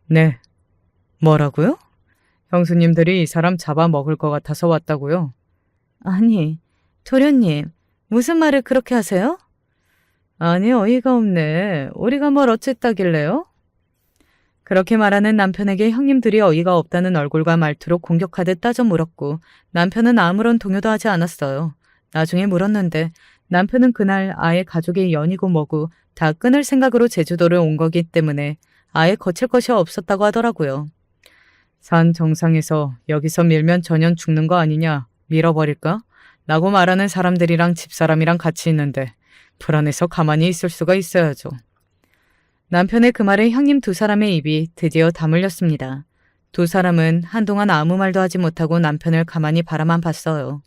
네. 뭐라고요? 형수님들이 이 사람 잡아먹을 것 같아서 왔다고요? 아니, 도련님, 무슨 말을 그렇게 하세요? 아니, 어이가 없네. 우리가 뭘 어쨌다길래요? 그렇게 말하는 남편에게 형님들이 어이가 없다는 얼굴과 말투로 공격하듯 따져 물었고 남편은 아무런 동요도 하지 않았어요. 나중에 물었는데 남편은 그날 아예 가족의 연이고 뭐고 다 끊을 생각으로 제주도를 온 거기 때문에 아예 거칠 것이 없었다고 하더라고요. 산 정상에서 여기서 밀면 전연 죽는 거 아니냐, 밀어버릴까? 라고 말하는 사람들이랑 집사람이랑 같이 있는데 불안해서 가만히 있을 수가 있어야죠. 남편의 그 말에 형님 두 사람의 입이 드디어 다물렸습니다. 두 사람은 한동안 아무 말도 하지 못하고 남편을 가만히 바라만 봤어요.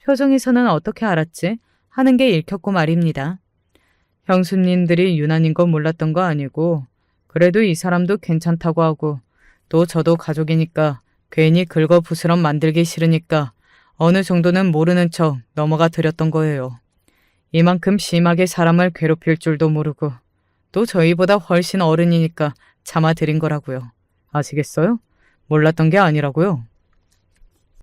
표정에서는 어떻게 알았지? 하는 게 읽혔고 말입니다. 형수님들이 유난인 건 몰랐던 거 아니고 그래도 이 사람도 괜찮다고 하고 또 저도 가족이니까 괜히 긁어부스럼 만들기 싫으니까 어느 정도는 모르는 척 넘어가 드렸던 거예요. 이만큼 심하게 사람을 괴롭힐 줄도 모르고 또 저희보다 훨씬 어른이니까 참아드린 거라고요. 아시겠어요? 몰랐던 게 아니라고요.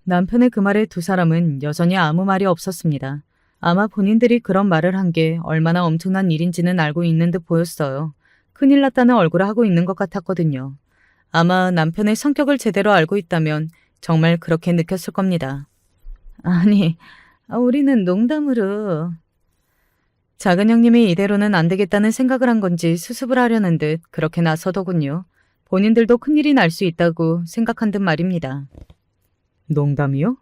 남편의 그 말에 두 사람은 여전히 아무 말이 없었습니다. 아마 본인들이 그런 말을 한 게 얼마나 엄청난 일인지는 알고 있는 듯 보였어요. 큰일 났다는 얼굴을 하고 있는 것 같았거든요. 아마 남편의 성격을 제대로 알고 있다면 정말 그렇게 느꼈을 겁니다. 아니, 우리는 농담으로... 작은 형님이 이대로는 안 되겠다는 생각을 한 건지 수습을 하려는 듯 그렇게 나서더군요. 본인들도 큰일이 날 수 있다고 생각한 듯 말입니다. 농담이요?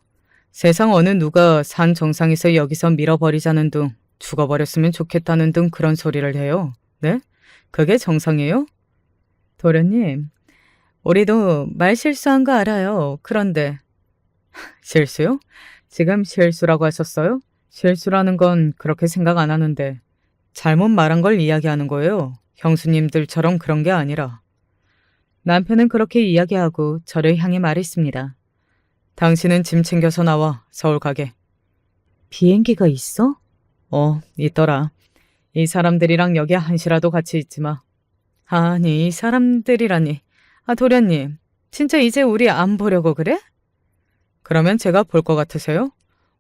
세상 어느 누가 산 정상에서 여기서 밀어버리자는 둥 죽어버렸으면 좋겠다는 둥 그런 소리를 해요. 네? 그게 정상이에요? 도련님, 우리도 말 실수한 거 알아요. 그런데... 실수요? 지금 실수라고 하셨어요? 실수라는 건 그렇게 생각 안 하는데 잘못 말한 걸 이야기하는 거예요. 형수님들처럼 그런 게 아니라. 남편은 그렇게 이야기하고 저를 향해 말했습니다. 당신은 짐 챙겨서 나와 서울 가게. 비행기가 있어? 있더라. 이 사람들이랑 여기 한시라도 같이 있지 마. 아니, 이 사람들이라니. 도련님, 진짜 이제 우리 안 보려고 그래? 그러면 제가 볼 것 같으세요?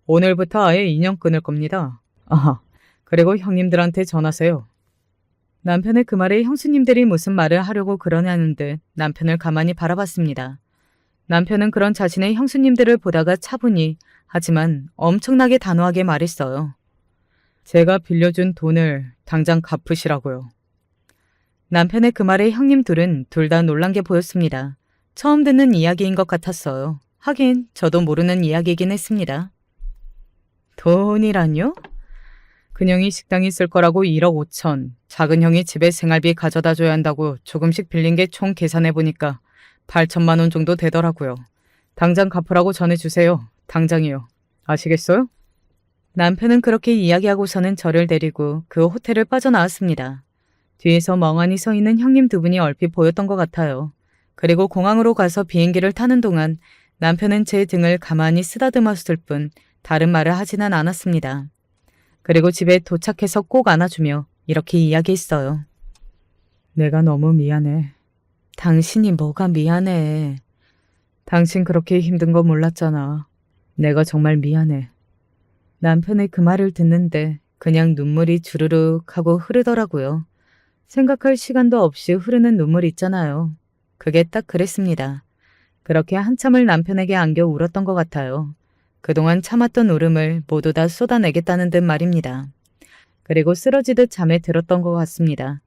오늘부터 아예 인연 끊을 겁니다. 그리고 형님들한테 전하세요. 남편의 그 말에 형수님들이 무슨 말을 하려고 그러냐는 듯 남편을 가만히 바라봤습니다. 남편은 그런 자신의 형수님들을 보다가 차분히 하지만 엄청나게 단호하게 말했어요. 제가 빌려준 돈을 당장 갚으시라고요. 남편의 그 말에 형님 둘은 둘 다 놀란 게 보였습니다. 처음 듣는 이야기인 것 같았어요. 하긴 저도 모르는 이야기이긴 했습니다. 돈이란요? 큰형이 식당이 쓸 거라고 1억 5천, 작은 형이 집에 생활비 가져다 줘야 한다고 조금씩 빌린 게 총 계산해 보니까 8천만 원 정도 되더라고요. 당장 갚으라고 전해주세요. 당장이요. 아시겠어요? 남편은 그렇게 이야기하고서는 저를 데리고 그 호텔을 빠져나왔습니다. 뒤에서 멍하니 서 있는 형님 두 분이 얼핏 보였던 것 같아요. 그리고 공항으로 가서 비행기를 타는 동안 남편은 제 등을 가만히 쓰다듬었을 뿐 다른 말을 하지는 않았습니다. 그리고 집에 도착해서 꼭 안아주며 이렇게 이야기했어요. 내가 너무 미안해. 당신이 뭐가 미안해. 당신 그렇게 힘든 거 몰랐잖아. 내가 정말 미안해. 남편의 그 말을 듣는데 그냥 눈물이 주르륵 하고 흐르더라고요. 생각할 시간도 없이 흐르는 눈물 있잖아요. 그게 딱 그랬습니다. 그렇게 한참을 남편에게 안겨 울었던 것 같아요. 그동안 참았던 울음을 모두 다 쏟아내겠다는 듯 말입니다. 그리고 쓰러지듯 잠에 들었던 것 같습니다.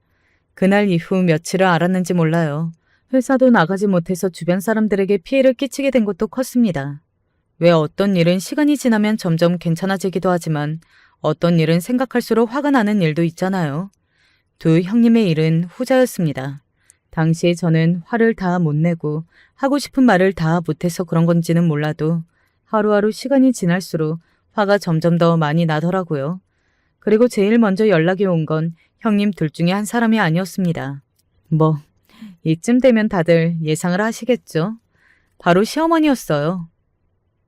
그날 이후 며칠을 알았는지 몰라요. 회사도 나가지 못해서 주변 사람들에게 피해를 끼치게 된 것도 컸습니다. 왜 어떤 일은 시간이 지나면 점점 괜찮아지기도 하지만 어떤 일은 생각할수록 화가 나는 일도 있잖아요. 두 형님의 일은 후자였습니다. 당시에 저는 화를 다 못 내고 하고 싶은 말을 다 못해서 그런 건지는 몰라도 하루하루 시간이 지날수록 화가 점점 더 많이 나더라고요. 그리고 제일 먼저 연락이 온 건 형님 둘 중에 한 사람이 아니었습니다. 뭐 이쯤 되면 다들 예상을 하시겠죠. 바로 시어머니였어요.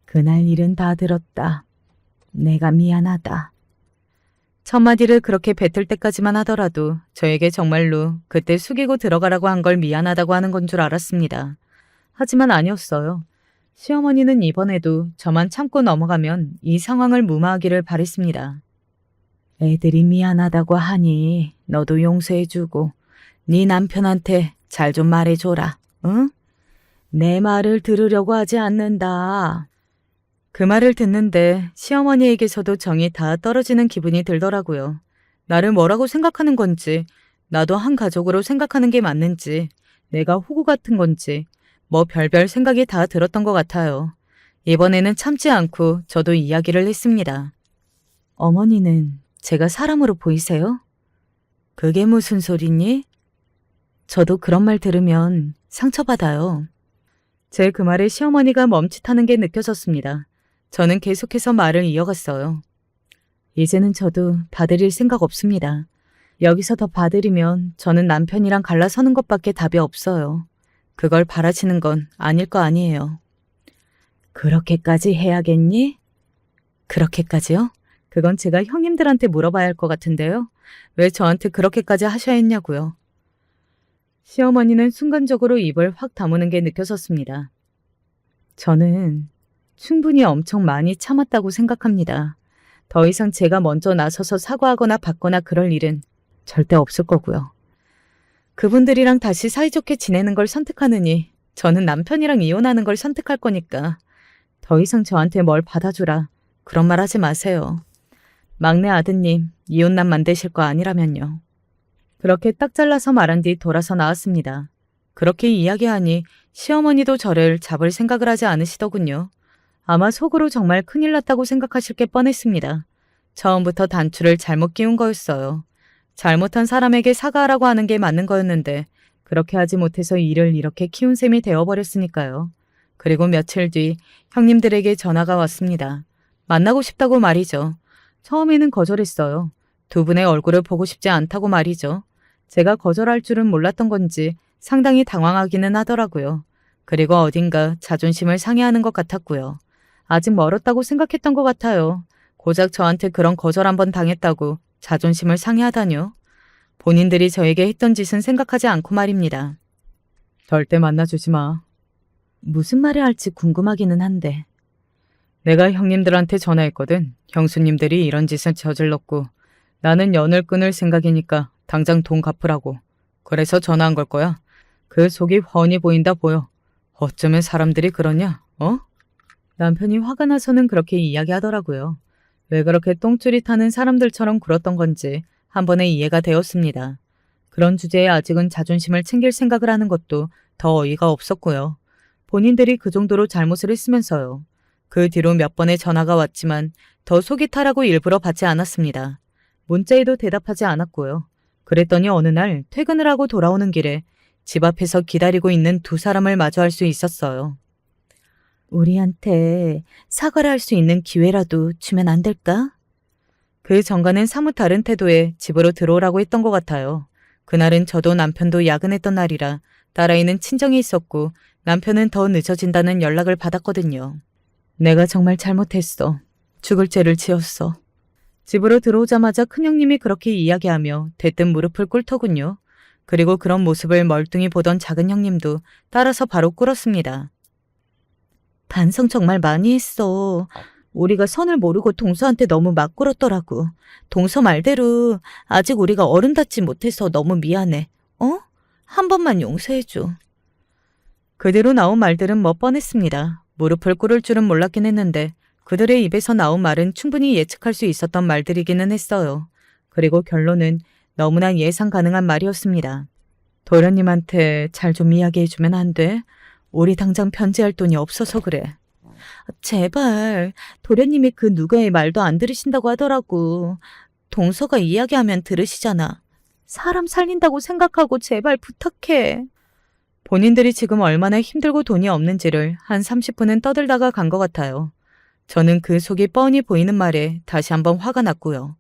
그날 일은 다 들었다. 내가 미안하다. 첫마디를 그렇게 뱉을 때까지만 하더라도 저에게 정말로 그때 숙이고 들어가라고 한 걸 미안하다고 하는 건 줄 알았습니다. 하지만 아니었어요. 시어머니는 이번에도 저만 참고 넘어가면 이 상황을 무마하기를 바랬습니다. 애들이 미안하다고 하니 너도 용서해주고 네 남편한테 잘 좀 말해줘라. 응? 내 말을 들으려고 하지 않는다. 그 말을 듣는데 시어머니에게서도 정이 다 떨어지는 기분이 들더라고요. 나를 뭐라고 생각하는 건지, 나도 한 가족으로 생각하는 게 맞는지, 내가 호구 같은 건지, 뭐 별별 생각이 다 들었던 것 같아요. 이번에는 참지 않고 저도 이야기를 했습니다. 어머니는 제가 사람으로 보이세요? 그게 무슨 소리니? 저도 그런 말 들으면 상처받아요. 제 그 말에 시어머니가 멈칫하는 게 느껴졌습니다. 저는 계속해서 말을 이어갔어요. 이제는 저도 봐드릴 생각 없습니다. 여기서 더 봐드리면 저는 남편이랑 갈라서는 것밖에 답이 없어요. 그걸 바라시는 건 아닐 거 아니에요. 그렇게까지 해야겠니? 그렇게까지요? 그건 제가 형님들한테 물어봐야 할 것 같은데요. 왜 저한테 그렇게까지 하셔야 했냐고요. 시어머니는 순간적으로 입을 확 다무는 게 느껴졌습니다. 저는 충분히 엄청 많이 참았다고 생각합니다. 더 이상 제가 먼저 나서서 사과하거나 받거나 그럴 일은 절대 없을 거고요. 그분들이랑 다시 사이좋게 지내는 걸 선택하느니 저는 남편이랑 이혼하는 걸 선택할 거니까 더 이상 저한테 뭘 받아주라 그런 말 하지 마세요. 막내 아드님 이혼남 만드실 거 아니라면요. 그렇게 딱 잘라서 말한 뒤 돌아서 나왔습니다. 그렇게 이야기하니 시어머니도 저를 잡을 생각을 하지 않으시더군요. 아마 속으로 정말 큰일 났다고 생각하실 게 뻔했습니다. 처음부터 단추를 잘못 끼운 거였어요. 잘못한 사람에게 사과하라고 하는 게 맞는 거였는데 그렇게 하지 못해서 일을 이렇게 키운 셈이 되어버렸으니까요. 그리고 며칠 뒤 형님들에게 전화가 왔습니다. 만나고 싶다고 말이죠. 처음에는 거절했어요. 두 분의 얼굴을 보고 싶지 않다고 말이죠. 제가 거절할 줄은 몰랐던 건지 상당히 당황하기는 하더라고요. 그리고 어딘가 자존심을 상해하는 것 같았고요. 아직 멀었다고 생각했던 것 같아요. 고작 저한테 그런 거절 한번 당했다고 자존심을 상해하다뇨. 본인들이 저에게 했던 짓은 생각하지 않고 말입니다. 절대 만나주지 마. 무슨 말을 할지 궁금하기는 한데. 내가 형님들한테 전화했거든. 형수님들이 이런 짓을 저질렀고 나는 연을 끊을 생각이니까 당장 돈 갚으라고. 그래서 전화한 걸 거야. 그 속이 훤히 보인다 보여. 어쩌면 사람들이 그러냐? 어? 남편이 화가 나서는 그렇게 이야기하더라고요. 왜 그렇게 똥줄이 타는 사람들처럼 굴었던 건지 한 번에 이해가 되었습니다. 그런 주제에 아직은 자존심을 챙길 생각을 하는 것도 더 어이가 없었고요. 본인들이 그 정도로 잘못을 했으면서요. 그 뒤로 몇 번의 전화가 왔지만 더 속이 타라고 일부러 받지 않았습니다. 문자에도 대답하지 않았고요. 그랬더니 어느 날 퇴근을 하고 돌아오는 길에 집 앞에서 기다리고 있는 두 사람을 마주할 수 있었어요. 우리한테 사과를 할 수 있는 기회라도 주면 안 될까? 그 전과는 사뭇 다른 태도에 집으로 들어오라고 했던 것 같아요. 그날은 저도 남편도 야근했던 날이라 딸아이는 친정에 있었고 남편은 더 늦어진다는 연락을 받았거든요. 내가 정말 잘못했어. 죽을 죄를 지었어. 집으로 들어오자마자 큰형님이 그렇게 이야기하며 대뜸 무릎을 꿇더군요. 그리고 그런 모습을 멀뚱히 보던 작은 형님도 따라서 바로 꿇었습니다. 반성 정말 많이 했어. 우리가 선을 모르고 동서한테 너무 막 꿇었더라고. 동서 말대로 아직 우리가 어른답지 못해서 너무 미안해. 어? 한 번만 용서해줘. 그대로 나온 말들은 뻔했습니다. 무릎을 꿇을 줄은 몰랐긴 했는데 그들의 입에서 나온 말은 충분히 예측할 수 있었던 말들이기는 했어요. 그리고 결론은 너무나 예상 가능한 말이었습니다. 도련님한테 잘 좀 이야기해주면 안 돼? 우리 당장 편지할 돈이 없어서 그래. 제발, 도련님이 그 누구의 말도 안 들으신다고 하더라고. 동서가 이야기하면 들으시잖아. 사람 살린다고 생각하고 제발 부탁해. 본인들이 지금 얼마나 힘들고 돈이 없는지를 한 30분은 떠들다가 간 것 같아요. 저는 그 속이 뻔히 보이는 말에 다시 한번 화가 났고요.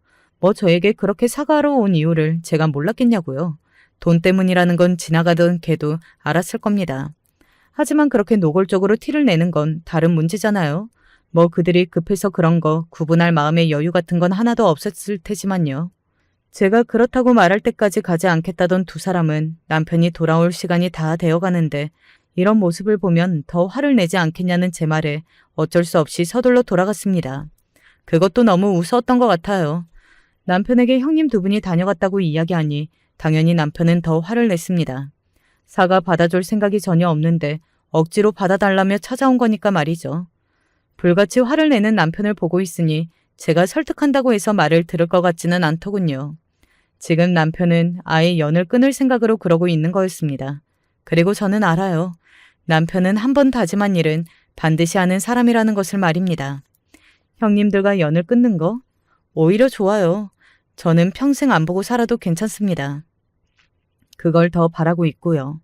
저에게 그렇게 사과하러 온 이유를 제가 몰랐겠냐고요. 돈 때문이라는 건 지나가던 걔도 알았을 겁니다. 하지만 그렇게 노골적으로 티를 내는 건 다른 문제잖아요. 그들이 급해서 그런 거 구분할 마음의 여유 같은 건 하나도 없었을 테지만요. 제가 그렇다고 말할 때까지 가지 않겠다던 두 사람은 남편이 돌아올 시간이 다 되어가는데 이런 모습을 보면 더 화를 내지 않겠냐는 제 말에 어쩔 수 없이 서둘러 돌아갔습니다. 그것도 너무 우스웠던 것 같아요. 남편에게 형님 두 분이 다녀갔다고 이야기하니 당연히 남편은 더 화를 냈습니다. 사과 받아줄 생각이 전혀 없는데 억지로 받아달라며 찾아온 거니까 말이죠. 불같이 화를 내는 남편을 보고 있으니 제가 설득한다고 해서 말을 들을 것 같지는 않더군요. 지금 남편은 아예 연을 끊을 생각으로 그러고 있는 거였습니다. 그리고 저는 알아요. 남편은 한 번 다짐한 일은 반드시 하는 사람이라는 것을 말입니다. 형님들과 연을 끊는 거? 오히려 좋아요. 저는 평생 안 보고 살아도 괜찮습니다. 그걸 더 바라고 있고요.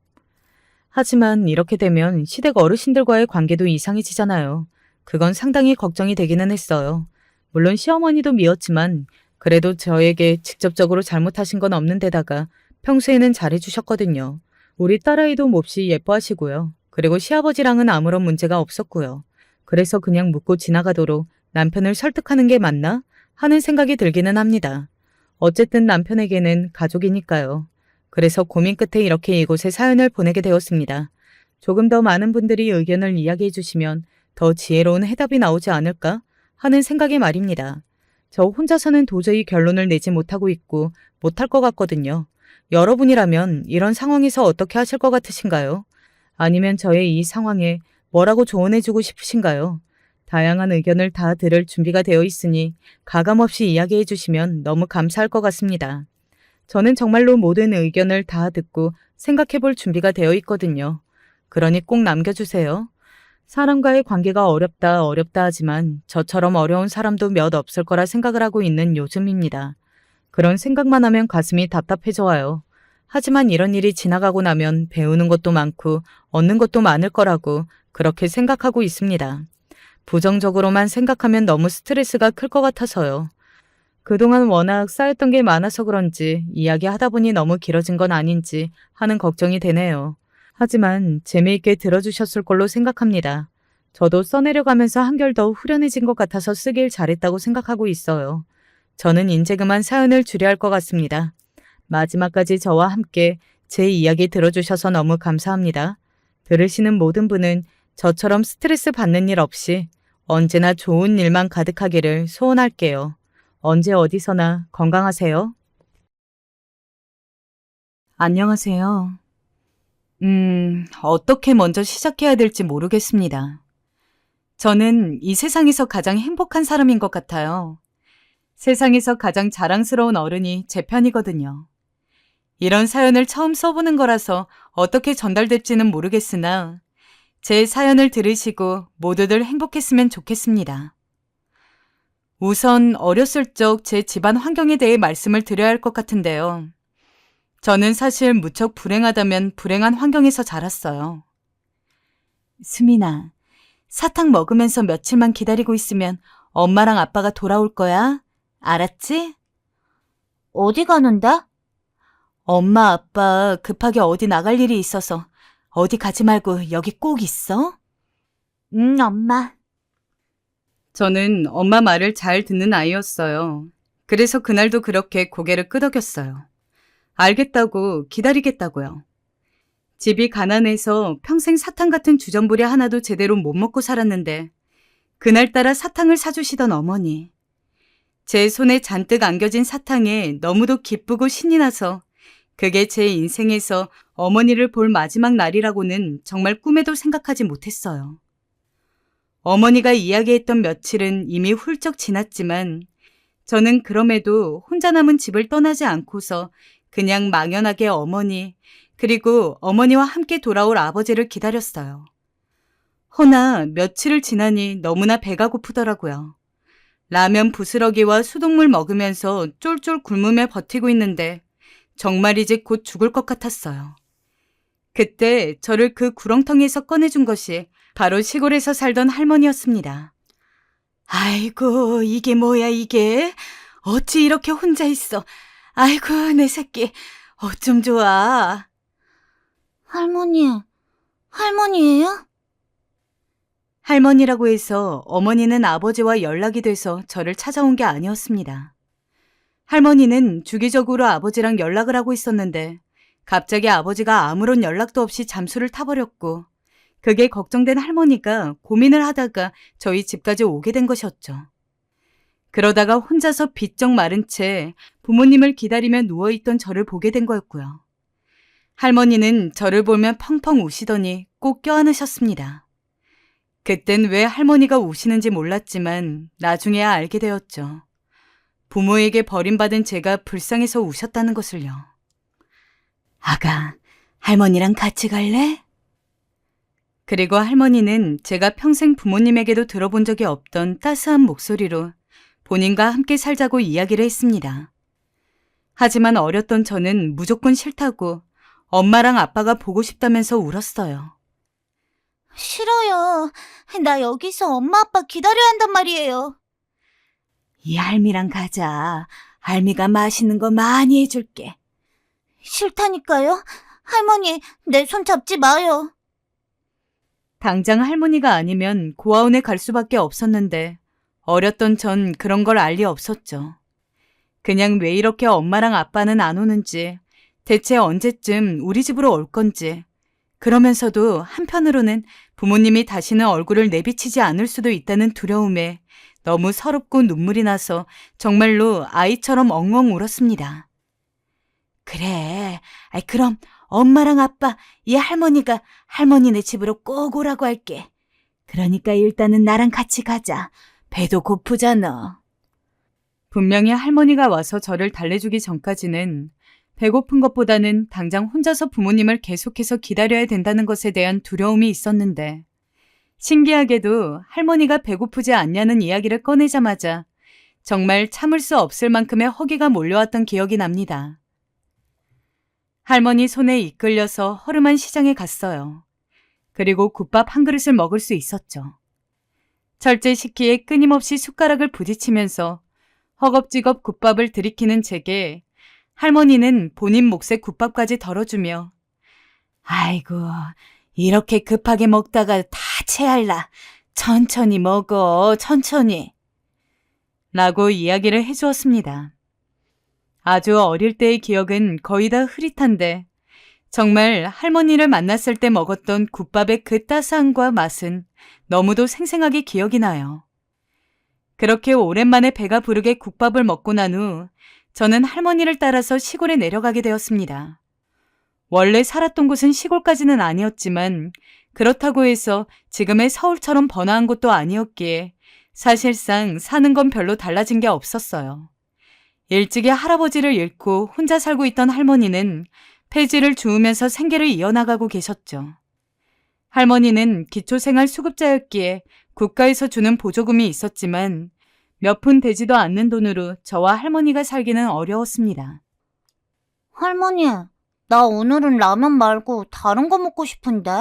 하지만 이렇게 되면 시댁 어르신들과의 관계도 이상해지잖아요. 그건 상당히 걱정이 되기는 했어요. 물론 시어머니도 미웠지만 그래도 저에게 직접적으로 잘못하신 건 없는 데다가 평소에는 잘해주셨거든요. 우리 딸아이도 몹시 예뻐하시고요. 그리고 시아버지랑은 아무런 문제가 없었고요. 그래서 그냥 묻고 지나가도록 남편을 설득하는 게 맞나 하는 생각이 들기는 합니다. 어쨌든 남편에게는 가족이니까요. 그래서 고민 끝에 이렇게 이곳에 사연을 보내게 되었습니다. 조금 더 많은 분들이 의견을 이야기해 주시면 더 지혜로운 해답이 나오지 않을까 하는 생각에 말입니다. 저 혼자서는 도저히 결론을 내지 못하고 있고 못할 것 같거든요. 여러분이라면 이런 상황에서 어떻게 하실 것 같으신가요? 아니면 저의 이 상황에 뭐라고 조언해주고 싶으신가요? 다양한 의견을 다 들을 준비가 되어 있으니 가감없이 이야기해 주시면 너무 감사할 것 같습니다. 저는 정말로 모든 의견을 다 듣고 생각해 볼 준비가 되어 있거든요. 그러니 꼭 남겨주세요. 사람과의 관계가 어렵다 하지만 저처럼 어려운 사람도 몇 없을 거라 생각을 하고 있는 요즘입니다. 그런 생각만 하면 가슴이 답답해져 와요. 하지만 이런 일이 지나가고 나면 배우는 것도 많고 얻는 것도 많을 거라고 그렇게 생각하고 있습니다. 부정적으로만 생각하면 너무 스트레스가 클 것 같아서요. 그동안 워낙 쌓였던 게 많아서 그런지 이야기하다 보니 너무 길어진 건 아닌지 하는 걱정이 되네요. 하지만 재미있게 들어주셨을 걸로 생각합니다. 저도 써내려가면서 한결 더 후련해진 것 같아서 쓰길 잘했다고 생각하고 있어요. 저는 이제 그만 사연을 줄여야 할 것 같습니다. 마지막까지 저와 함께 제 이야기 들어주셔서 너무 감사합니다. 들으시는 모든 분은 저처럼 스트레스 받는 일 없이 언제나 좋은 일만 가득하기를 소원할게요. 언제 어디서나 건강하세요. 안녕하세요. 어떻게 먼저 시작해야 될지 모르겠습니다. 저는 이 세상에서 가장 행복한 사람인 것 같아요. 세상에서 가장 자랑스러운 어른이 제 편이거든요. 이런 사연을 처음 써보는 거라서 어떻게 전달될지는 모르겠으나 제 사연을 들으시고 모두들 행복했으면 좋겠습니다. 우선 어렸을 적 제 집안 환경에 대해 말씀을 드려야 할 것 같은데요. 저는 사실 무척 불행하다면 불행한 환경에서 자랐어요. 수민아, 사탕 먹으면서 며칠만 기다리고 있으면 엄마랑 아빠가 돌아올 거야. 알았지? 어디 가는데? 엄마, 아빠 급하게 어디 나갈 일이 있어서 어디 가지 말고 여기 꼭 있어. 응, 엄마. 저는 엄마 말을 잘 듣는 아이였어요. 그래서 그날도 그렇게 고개를 끄덕였어요. 알겠다고, 기다리겠다고요. 집이 가난해서 평생 사탕 같은 주전부리 하나도 제대로 못 먹고 살았는데 그날따라 사탕을 사주시던 어머니. 제 손에 잔뜩 안겨진 사탕에 너무도 기쁘고 신이 나서 그게 제 인생에서 어머니를 볼 마지막 날이라고는 정말 꿈에도 생각하지 못했어요. 어머니가 이야기했던 며칠은 이미 훌쩍 지났지만 저는 그럼에도 혼자 남은 집을 떠나지 않고서 그냥 막연하게 어머니 그리고 어머니와 함께 돌아올 아버지를 기다렸어요. 허나 며칠을 지나니 너무나 배가 고프더라고요. 라면 부스러기와 수돗물 먹으면서 쫄쫄 굶으며 버티고 있는데 정말 이제 곧 죽을 것 같았어요. 그때 저를 그 구렁텅이에서 꺼내준 것이 바로 시골에서 살던 할머니였습니다. 아이고, 이게 뭐야 이게? 어찌 이렇게 혼자 있어? 아이고, 내 새끼, 어쩜 좋아. 할머니예요? 할머니라고 해서 어머니는 아버지와 연락이 돼서 저를 찾아온 게 아니었습니다. 할머니는 주기적으로 아버지랑 연락을 하고 있었는데 갑자기 아버지가 아무런 연락도 없이 잠수를 타버렸고 그게 걱정된 할머니가 고민을 하다가 저희 집까지 오게 된 것이었죠. 그러다가 혼자서 비쩍 마른 채 부모님을 기다리며 누워있던 저를 보게 된 거였고요. 할머니는 저를 보며 펑펑 우시더니 꼭 껴안으셨습니다. 그땐 왜 할머니가 우시는지 몰랐지만 나중에야 알게 되었죠. 부모에게 버림받은 제가 불쌍해서 우셨다는 것을요. 아가, 할머니랑 같이 갈래? 그리고 할머니는 제가 평생 부모님에게도 들어본 적이 없던 따스한 목소리로 본인과 함께 살자고 이야기를 했습니다. 하지만 어렸던 저는 무조건 싫다고 엄마랑 아빠가 보고 싶다면서 울었어요. 싫어요. 나 여기서 엄마 아빠 기다려야 한단 말이에요. 이 할미랑 가자. 할미가 맛있는 거 많이 해줄게. 싫다니까요. 할머니, 내 손 잡지 마요. 당장 할머니가 아니면 고아원에 갈 수밖에 없었는데 어렸던 전 그런 걸 알 리 없었죠. 그냥 왜 이렇게 엄마랑 아빠는 안 오는지, 대체 언제쯤 우리 집으로 올 건지, 그러면서도 한편으로는 부모님이 다시는 얼굴을 내비치지 않을 수도 있다는 두려움에 너무 서럽고 눈물이 나서 정말로 아이처럼 엉엉 울었습니다. 그래, 그럼 엄마랑 아빠, 이 할머니가 할머니네 집으로 꼭 오라고 할게. 그러니까 일단은 나랑 같이 가자. 배도 고프잖아. 분명히 할머니가 와서 저를 달래주기 전까지는 배고픈 것보다는 당장 혼자서 부모님을 계속해서 기다려야 된다는 것에 대한 두려움이 있었는데 신기하게도 할머니가 배고프지 않냐는 이야기를 꺼내자마자 정말 참을 수 없을 만큼의 허기가 몰려왔던 기억이 납니다. 할머니 손에 이끌려서 허름한 시장에 갔어요. 그리고 국밥 한 그릇을 먹을 수 있었죠. 철제식기에 끊임없이 숟가락을 부딪히면서 허겁지겁 국밥을 들이키는 제게 할머니는 본인 몫의 국밥까지 덜어주며 아이고, 이렇게 급하게 먹다가 다 체할라. 천천히 먹어, 천천히. 라고 이야기를 해주었습니다. 아주 어릴 때의 기억은 거의 다 흐릿한데 정말 할머니를 만났을 때 먹었던 국밥의 그 따스함과 맛은 너무도 생생하게 기억이 나요. 그렇게 오랜만에 배가 부르게 국밥을 먹고 난 후 저는 할머니를 따라서 시골에 내려가게 되었습니다. 원래 살았던 곳은 시골까지는 아니었지만 그렇다고 해서 지금의 서울처럼 번화한 곳도 아니었기에 사실상 사는 건 별로 달라진 게 없었어요. 일찍이 할아버지를 잃고 혼자 살고 있던 할머니는 폐지를 주우면서 생계를 이어나가고 계셨죠. 할머니는 기초생활수급자였기에 국가에서 주는 보조금이 있었지만 몇 푼 되지도 않는 돈으로 저와 할머니가 살기는 어려웠습니다. 할머니, 나 오늘은 라면 말고 다른 거 먹고 싶은데?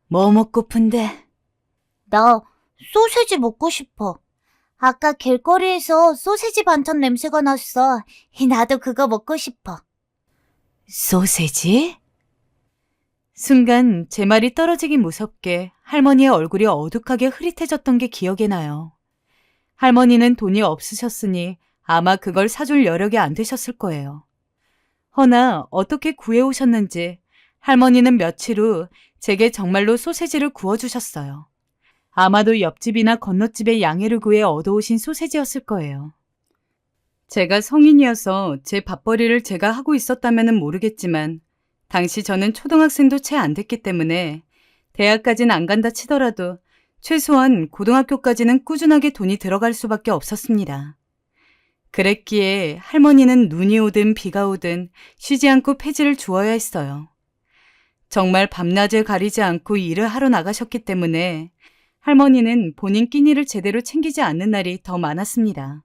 뭐 먹고픈데? 나 소세지 먹고 싶어. 아까 길거리에서 소세지 반찬 냄새가 났어. 나도 그거 먹고 싶어. 소세지? 순간 제 말이 떨어지기 무섭게 할머니의 얼굴이 어둑하게 흐릿해졌던 게 기억에 나요. 할머니는 돈이 없으셨으니 아마 그걸 사줄 여력이 안 되셨을 거예요. 허나 어떻게 구해오셨는지 할머니는 며칠 후 제게 정말로 소세지를 구워주셨어요. 아마도 옆집이나 건너집의 양해를 구해 얻어오신 소세지였을 거예요. 제가 성인이어서 제 밥벌이를 제가 하고 있었다면 모르겠지만 당시 저는 초등학생도 채 안 됐기 때문에 대학까지는 안 간다 치더라도 최소한 고등학교까지는 꾸준하게 돈이 들어갈 수밖에 없었습니다. 그랬기에 할머니는 눈이 오든 비가 오든 쉬지 않고 폐지를 주어야 했어요. 정말 밤낮을 가리지 않고 일을 하러 나가셨기 때문에 할머니는 본인 끼니를 제대로 챙기지 않는 날이 더 많았습니다.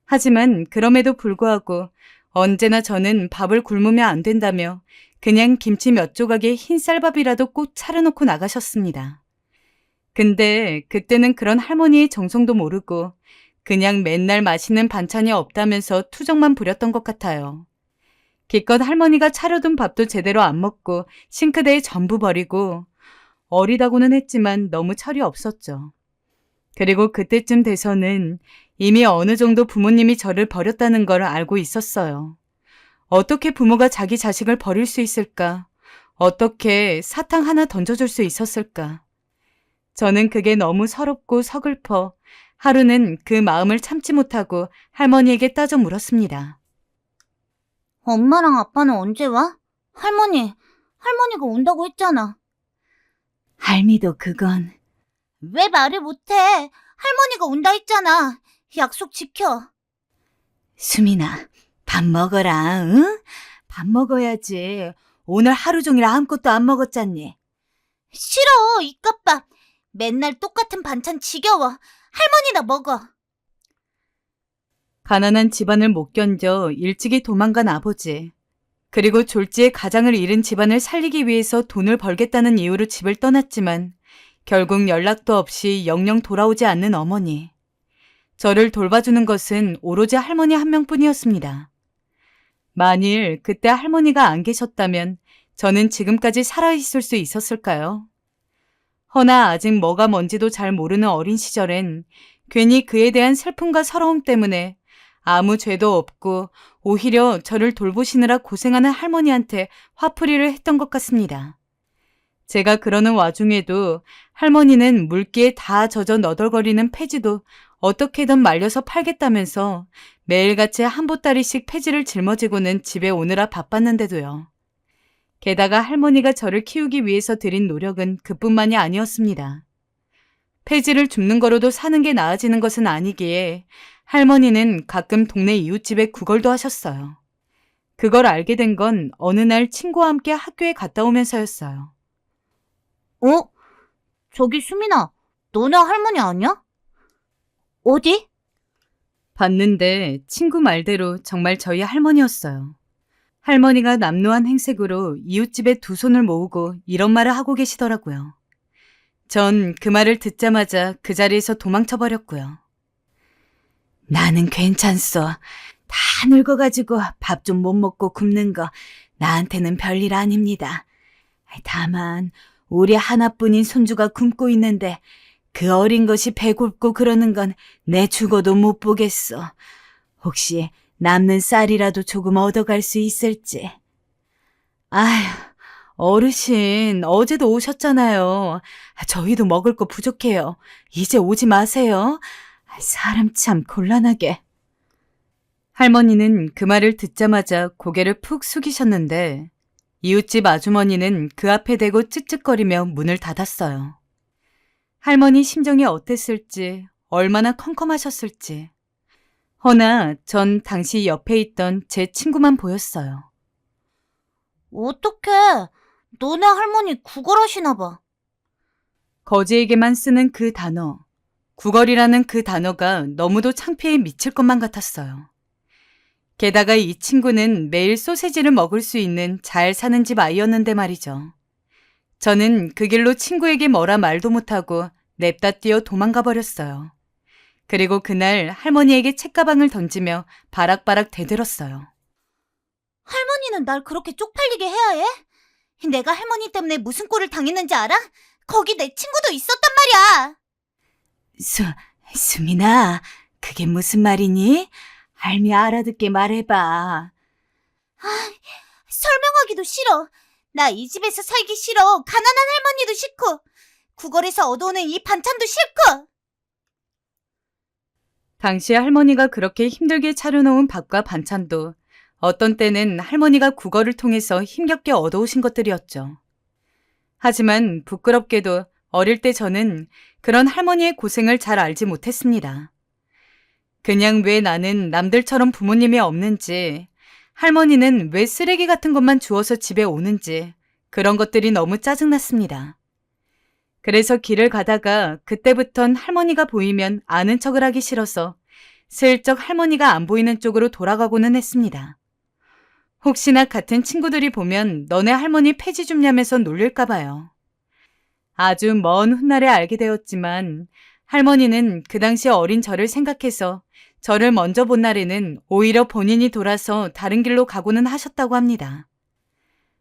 하지만 그럼에도 불구하고 언제나 저는 밥을 굶으면 안 된다며 그냥 김치 몇 조각에 흰 쌀밥이라도 꼭 차려놓고 나가셨습니다. 근데 그때는 그런 할머니의 정성도 모르고 그냥 맨날 맛있는 반찬이 없다면서 투정만 부렸던 것 같아요. 기껏 할머니가 차려둔 밥도 제대로 안 먹고 싱크대에 전부 버리고 어리다고는 했지만 너무 철이 없었죠. 그리고 그때쯤 돼서는 이미 어느 정도 부모님이 저를 버렸다는 걸 알고 있었어요. 어떻게 부모가 자기 자식을 버릴 수 있을까? 어떻게 사탕 하나 던져줄 수 있었을까? 저는 그게 너무 서럽고 서글퍼 하루는 그 마음을 참지 못하고 할머니에게 따져 물었습니다. 엄마랑 아빠는 언제 와? 할머니가 온다고 했잖아. 할미도 그건... 왜 말을 못해? 할머니가 온다 했잖아. 약속 지켜. 수민아, 밥 먹어라, 응? 밥 먹어야지. 오늘 하루 종일 아무것도 안 먹었잖니. 싫어, 이깟밥. 맨날 똑같은 반찬 지겨워. 할머니나 먹어. 가난한 집안을 못 견뎌 일찍이 도망간 아버지. 그리고 졸지에 가장을 잃은 집안을 살리기 위해서 돈을 벌겠다는 이유로 집을 떠났지만 결국 연락도 없이 영영 돌아오지 않는 어머니. 저를 돌봐주는 것은 오로지 할머니 한 명뿐이었습니다. 만일 그때 할머니가 안 계셨다면 저는 지금까지 살아있을 수 있었을까요? 허나 아직 뭐가 뭔지도 잘 모르는 어린 시절엔 괜히 그에 대한 슬픔과 서러움 때문에 아무 죄도 없고 오히려 저를 돌보시느라 고생하는 할머니한테 화풀이를 했던 것 같습니다. 제가 그러는 와중에도 할머니는 물기에 다 젖어 너덜거리는 폐지도 어떻게든 말려서 팔겠다면서 매일같이 한 보따리씩 폐지를 짊어지고는 집에 오느라 바빴는데도요. 게다가 할머니가 저를 키우기 위해서 들인 노력은 그뿐만이 아니었습니다. 폐지를 줍는 거로도 사는 게 나아지는 것은 아니기에 할머니는 가끔 동네 이웃집에 구걸도 하셨어요. 그걸 알게 된 건 어느 날 친구와 함께 학교에 갔다 오면서였어요. 어? 저기 수민아, 너네 할머니 아니야? 어디? 봤는데 친구 말대로 정말 저희 할머니였어요. 할머니가 남루한 행색으로 이웃집에 두 손을 모으고 이런 말을 하고 계시더라고요. 전 그 말을 듣자마자 그 자리에서 도망쳐버렸고요. 나는 괜찮소. 다 늙어가지고 밥 좀 못 먹고 굶는 거 나한테는 별일 아닙니다. 다만 우리 하나뿐인 손주가 굶고 있는데 그 어린 것이 배고프고 그러는 건 내 죽어도 못 보겠소. 혹시 남는 쌀이라도 조금 얻어갈 수 있을지. 아휴, 어르신 어제도 오셨잖아요. 저희도 먹을 거 부족해요. 이제 오지 마세요. 사람 참 곤란하게. 할머니는 그 말을 듣자마자 고개를 푹 숙이셨는데 이웃집 아주머니는 그 앞에 대고 쯧쯧거리며 문을 닫았어요. 할머니 심정이 어땠을지, 얼마나 컴컴하셨을지. 허나 전 당시 옆에 있던 제 친구만 보였어요. 어떡해. 너네 할머니 구걸하시나 봐. 거지에게만 쓰는 그 단어, 구걸이라는 그 단어가 너무도 창피해 미칠 것만 같았어요. 게다가 이 친구는 매일 소세지를 먹을 수 있는 잘 사는 집 아이였는데 말이죠. 저는 그 길로 친구에게 뭐라 말도 못하고 냅다 뛰어 도망가 버렸어요. 그리고 그날 할머니에게 책가방을 던지며 바락바락 대들었어요. 할머니는 날 그렇게 쪽팔리게 해야 해? 내가 할머니 때문에 무슨 꼴을 당했는지 알아? 거기 내 친구도 있었단 말이야. 수민아, 그게 무슨 말이니? 할미 알아듣게 말해봐. 설명하기도 싫어. 나 이 집에서 살기 싫어. 가난한 할머니도 싫고 구걸에서 얻어오는 이 반찬도 싫고. 당시 할머니가 그렇게 힘들게 차려놓은 밥과 반찬도 어떤 때는 할머니가 구걸을 통해서 힘겹게 얻어오신 것들이었죠. 하지만 부끄럽게도 어릴 때 저는 그런 할머니의 고생을 잘 알지 못했습니다. 그냥 왜 나는 남들처럼 부모님이 없는지, 할머니는 왜 쓰레기 같은 것만 주워서 집에 오는지 그런 것들이 너무 짜증났습니다. 그래서 길을 가다가 그때부턴 할머니가 보이면 아는 척을 하기 싫어서 슬쩍 할머니가 안 보이는 쪽으로 돌아가고는 했습니다. 혹시나 같은 친구들이 보면 너네 할머니 폐지 줍냐면서 놀릴까 봐요. 아주 먼 훗날에 알게 되었지만 할머니는 그 당시 어린 저를 생각해서 저를 먼저 본 날에는 오히려 본인이 돌아서 다른 길로 가고는 하셨다고 합니다.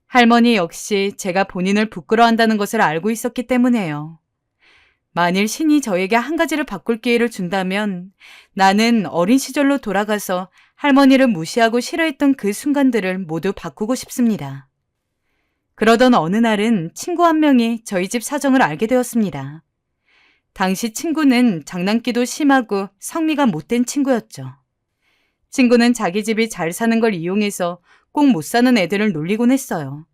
할머니 역시 제가 본인을 부끄러워한다는 것을 알고 있었기 때문에요. 만일 신이 저에게 한 가지를 바꿀 기회를 준다면 나는 어린 시절로 돌아가서 할머니를 무시하고 싫어했던 그 순간들을 모두 바꾸고 싶습니다. 그러던 어느 날은 친구 한 명이 저희 집 사정을 알게 되었습니다. 당시 친구는 장난기도 심하고 성미가 못된 친구였죠. 친구는 자기 집이 잘 사는 걸 이용해서 꼭 못 사는 애들을 놀리곤 했어요.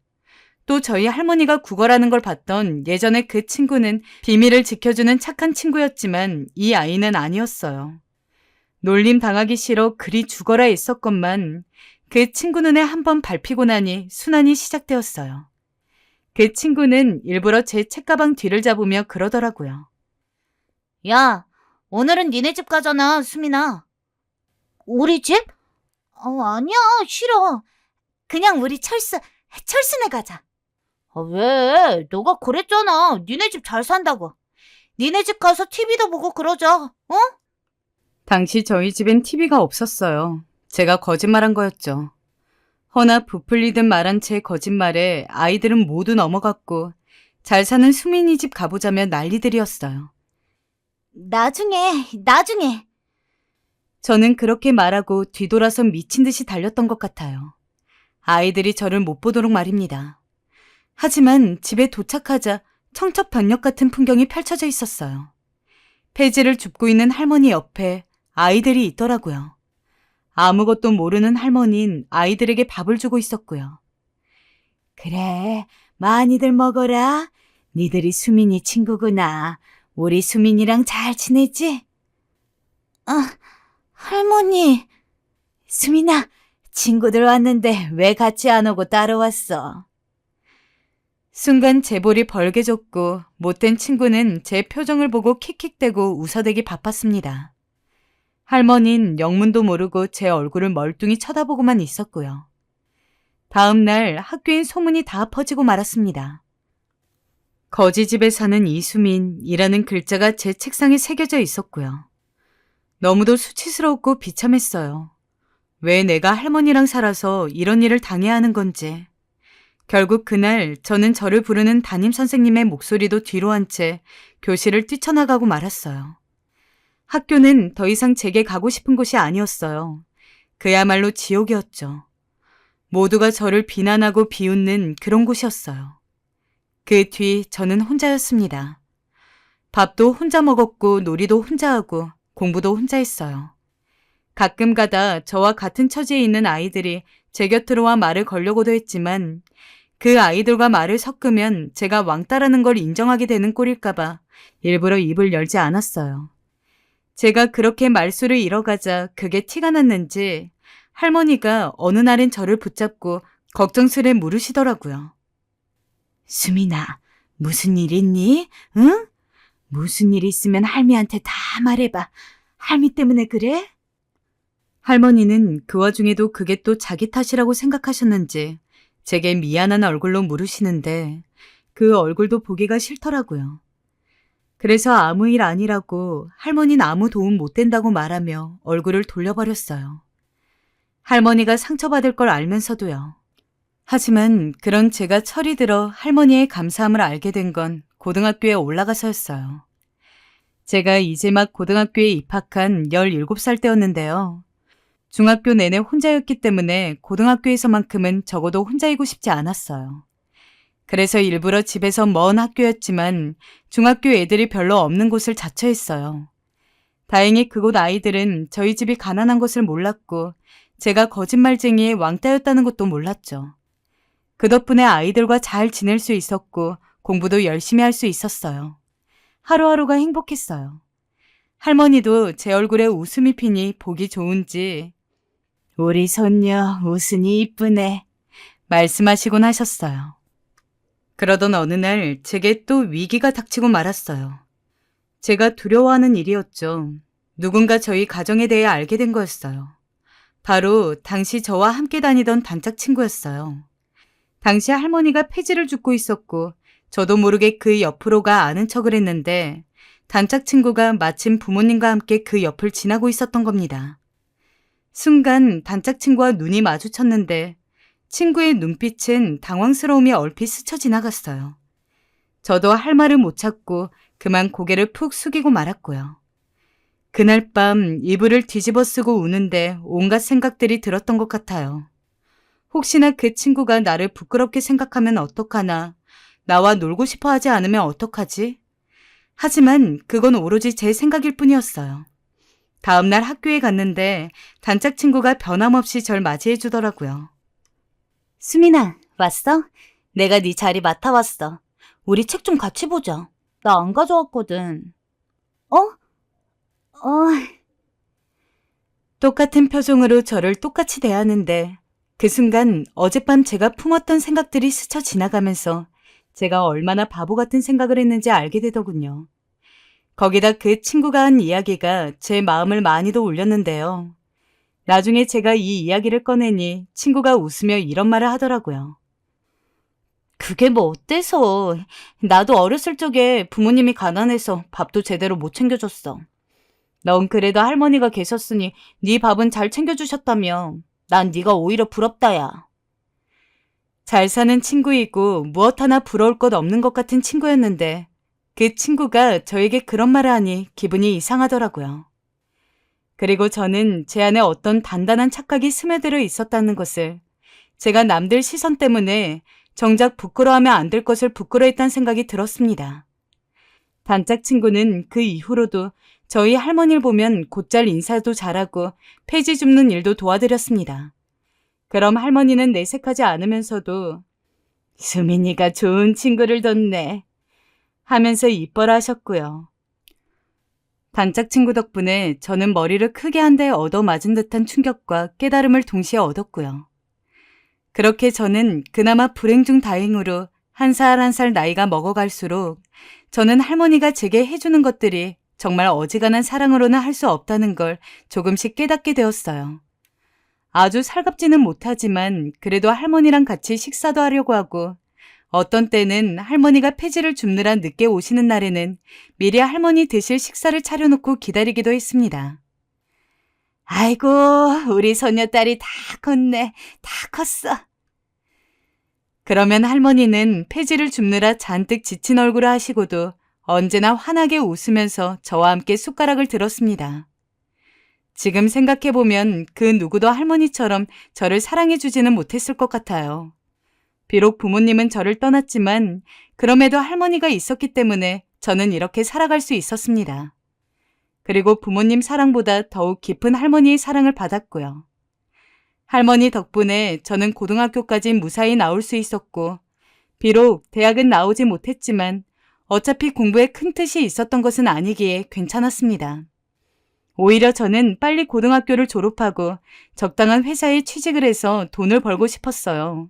또 저희 할머니가 구걸하는 걸 봤던 예전에 그 친구는 비밀을 지켜주는 착한 친구였지만 이 아이는 아니었어요. 놀림 당하기 싫어 그리 죽어라 했었건만 그 친구 눈에 한번 밟히고 나니 순환이 시작되었어요. 그 친구는 일부러 제 책가방 뒤를 잡으며 그러더라고요. 야, 오늘은 니네 집 가잖아, 수민아. 우리 집? 아니야, 싫어. 그냥 우리 철수네 가자. 왜? 너가 그랬잖아. 니네 집 잘 산다고. 니네 집 가서 TV도 보고 그러자, 어? 당시 저희 집엔 TV가 없었어요. 제가 거짓말한 거였죠. 허나 부풀리듯 말한 제 거짓말에 아이들은 모두 넘어갔고 잘 사는 수민이 집 가보자며 난리들이었어요. 나중에. 저는 그렇게 말하고 뒤돌아서 미친 듯이 달렸던 것 같아요. 아이들이 저를 못 보도록 말입니다. 하지만 집에 도착하자 청첩변력 같은 풍경이 펼쳐져 있었어요. 폐지를 줍고 있는 할머니 옆에 아이들이 있더라고요. 아무것도 모르는 할머니는 아이들에게 밥을 주고 있었고요. 그래, 많이들 먹어라. 니들이 수민이 친구구나. 우리 수민이랑 잘 지내지? 할머니. 수민아, 친구들 왔는데 왜 같이 안 오고 따라왔어? 순간 제 볼이 벌개졌고 못된 친구는 제 표정을 보고 킥킥대고 웃어대기 바빴습니다. 할머니는 영문도 모르고 제 얼굴을 멀뚱히 쳐다보고만 있었고요. 다음 날 학교엔 소문이 다 퍼지고 말았습니다. 거지집에 사는 이수민이라는 글자가 제 책상에 새겨져 있었고요. 너무도 수치스럽고 비참했어요. 왜 내가 할머니랑 살아서 이런 일을 당해야 하는 건지. 결국 그날 저는 저를 부르는 담임선생님의 목소리도 뒤로 한 채 교실을 뛰쳐나가고 말았어요. 학교는 더 이상 제게 가고 싶은 곳이 아니었어요. 그야말로 지옥이었죠. 모두가 저를 비난하고 비웃는 그런 곳이었어요. 그 뒤 저는 혼자였습니다. 밥도 혼자 먹었고 놀이도 혼자 하고 공부도 혼자 했어요. 가끔 가다 저와 같은 처지에 있는 아이들이 제 곁으로 와 말을 걸려고도 했지만 그 아이들과 말을 섞으면 제가 왕따라는 걸 인정하게 되는 꼴일까봐 일부러 입을 열지 않았어요. 제가 그렇게 말수를 잃어가자 그게 티가 났는지 할머니가 어느 날엔 저를 붙잡고 걱정스레 물으시더라고요. 수민아, 무슨 일 있니? 응? 무슨 일 있으면 할미한테 다 말해봐. 할미 때문에 그래? 할머니는 그 와중에도 그게 또 자기 탓이라고 생각하셨는지 제게 미안한 얼굴로 물으시는데 그 얼굴도 보기가 싫더라고요. 그래서 아무 일 아니라고 할머니는 아무 도움 못 된다고 말하며 얼굴을 돌려버렸어요. 할머니가 상처받을 걸 알면서도요. 하지만 그런 제가 철이 들어 할머니의 감사함을 알게 된 건 고등학교에 올라가서였어요. 제가 이제 막 고등학교에 입학한 17살 때였는데요. 중학교 내내 혼자였기 때문에 고등학교에서만큼은 적어도 혼자이고 싶지 않았어요. 그래서 일부러 집에서 먼 학교였지만 중학교 애들이 별로 없는 곳을 자처했어요. 다행히 그곳 아이들은 저희 집이 가난한 것을 몰랐고 제가 거짓말쟁이의 왕따였다는 것도 몰랐죠. 그 덕분에 아이들과 잘 지낼 수 있었고 공부도 열심히 할 수 있었어요. 하루하루가 행복했어요. 할머니도 제 얼굴에 웃음이 피니 보기 좋은지 우리 손녀 웃으니 이쁘네 말씀하시곤 하셨어요. 그러던 어느 날 제게 또 위기가 닥치고 말았어요. 제가 두려워하는 일이었죠. 누군가 저희 가정에 대해 알게 된 거였어요. 바로 당시 저와 함께 다니던 단짝 친구였어요. 당시 할머니가 폐지를 줍고 있었고 저도 모르게 그 옆으로가 아는 척을 했는데 단짝 친구가 마침 부모님과 함께 그 옆을 지나고 있었던 겁니다. 순간 단짝 친구와 눈이 마주쳤는데 친구의 눈빛은 당황스러움이 얼핏 스쳐 지나갔어요. 저도 할 말을 못 찾고 그만 고개를 푹 숙이고 말았고요. 그날 밤 이불을 뒤집어 쓰고 우는데 온갖 생각들이 들었던 것 같아요. 혹시나 그 친구가 나를 부끄럽게 생각하면 어떡하나, 나와 놀고 싶어 하지 않으면 어떡하지? 하지만 그건 오로지 제 생각일 뿐이었어요. 다음날 학교에 갔는데 단짝 친구가 변함없이 절 맞이해 주더라고요. 수민아, 왔어? 내가 네 자리 맡아왔어. 우리 책 좀 같이 보자. 나 안 가져왔거든. 똑같은 표정으로 저를 똑같이 대하는데 그 순간 어젯밤 제가 품었던 생각들이 스쳐 지나가면서 제가 얼마나 바보 같은 생각을 했는지 알게 되더군요. 거기다 그 친구가 한 이야기가 제 마음을 많이도 울렸는데요. 나중에 제가 이 이야기를 꺼내니 친구가 웃으며 이런 말을 하더라고요. 그게 뭐 어때서? 나도 어렸을 적에 부모님이 가난해서 밥도 제대로 못 챙겨줬어. 넌 그래도 할머니가 계셨으니 네 밥은 잘 챙겨주셨다며. 난 네가 오히려 부럽다야. 잘 사는 친구이고 무엇 하나 부러울 것 없는 것 같은 친구였는데 그 친구가 저에게 그런 말을 하니 기분이 이상하더라고요. 그리고 저는 제 안에 어떤 단단한 착각이 스며들어 있었다는 것을, 제가 남들 시선 때문에 정작 부끄러워하면 안 될 것을 부끄러워했다는 생각이 들었습니다. 단짝 친구는 그 이후로도 저희 할머니를 보면 곧잘 인사도 잘하고 폐지 줍는 일도 도와드렸습니다. 그럼 할머니는 내색하지 않으면서도 수민이가 좋은 친구를 뒀네 하면서 이뻐라 하셨고요. 단짝 친구 덕분에 저는 머리를 크게 한 대 얻어맞은 듯한 충격과 깨달음을 동시에 얻었고요. 그렇게 저는 그나마 불행 중 다행으로 한 살 한 살 나이가 먹어갈수록 저는 할머니가 제게 해주는 것들이 정말 어지간한 사랑으로는 할 수 없다는 걸 조금씩 깨닫게 되었어요. 아주 살갑지는 못하지만 그래도 할머니랑 같이 식사도 하려고 하고, 어떤 때는 할머니가 폐지를 줍느라 늦게 오시는 날에는 미리 할머니 드실 식사를 차려놓고 기다리기도 했습니다. 아이고, 우리 소녀딸이 다 컸네. 다 컸어. 그러면 할머니는 폐지를 줍느라 잔뜩 지친 얼굴을 하시고도 언제나 환하게 웃으면서 저와 함께 숟가락을 들었습니다. 지금 생각해보면 그 누구도 할머니처럼 저를 사랑해주지는 못했을 것 같아요. 비록 부모님은 저를 떠났지만 그럼에도 할머니가 있었기 때문에 저는 이렇게 살아갈 수 있었습니다. 그리고 부모님 사랑보다 더욱 깊은 할머니의 사랑을 받았고요. 할머니 덕분에 저는 고등학교까지 무사히 나올 수 있었고, 비록 대학은 나오지 못했지만 어차피 공부에 큰 뜻이 있었던 것은 아니기에 괜찮았습니다. 오히려 저는 빨리 고등학교를 졸업하고 적당한 회사에 취직을 해서 돈을 벌고 싶었어요.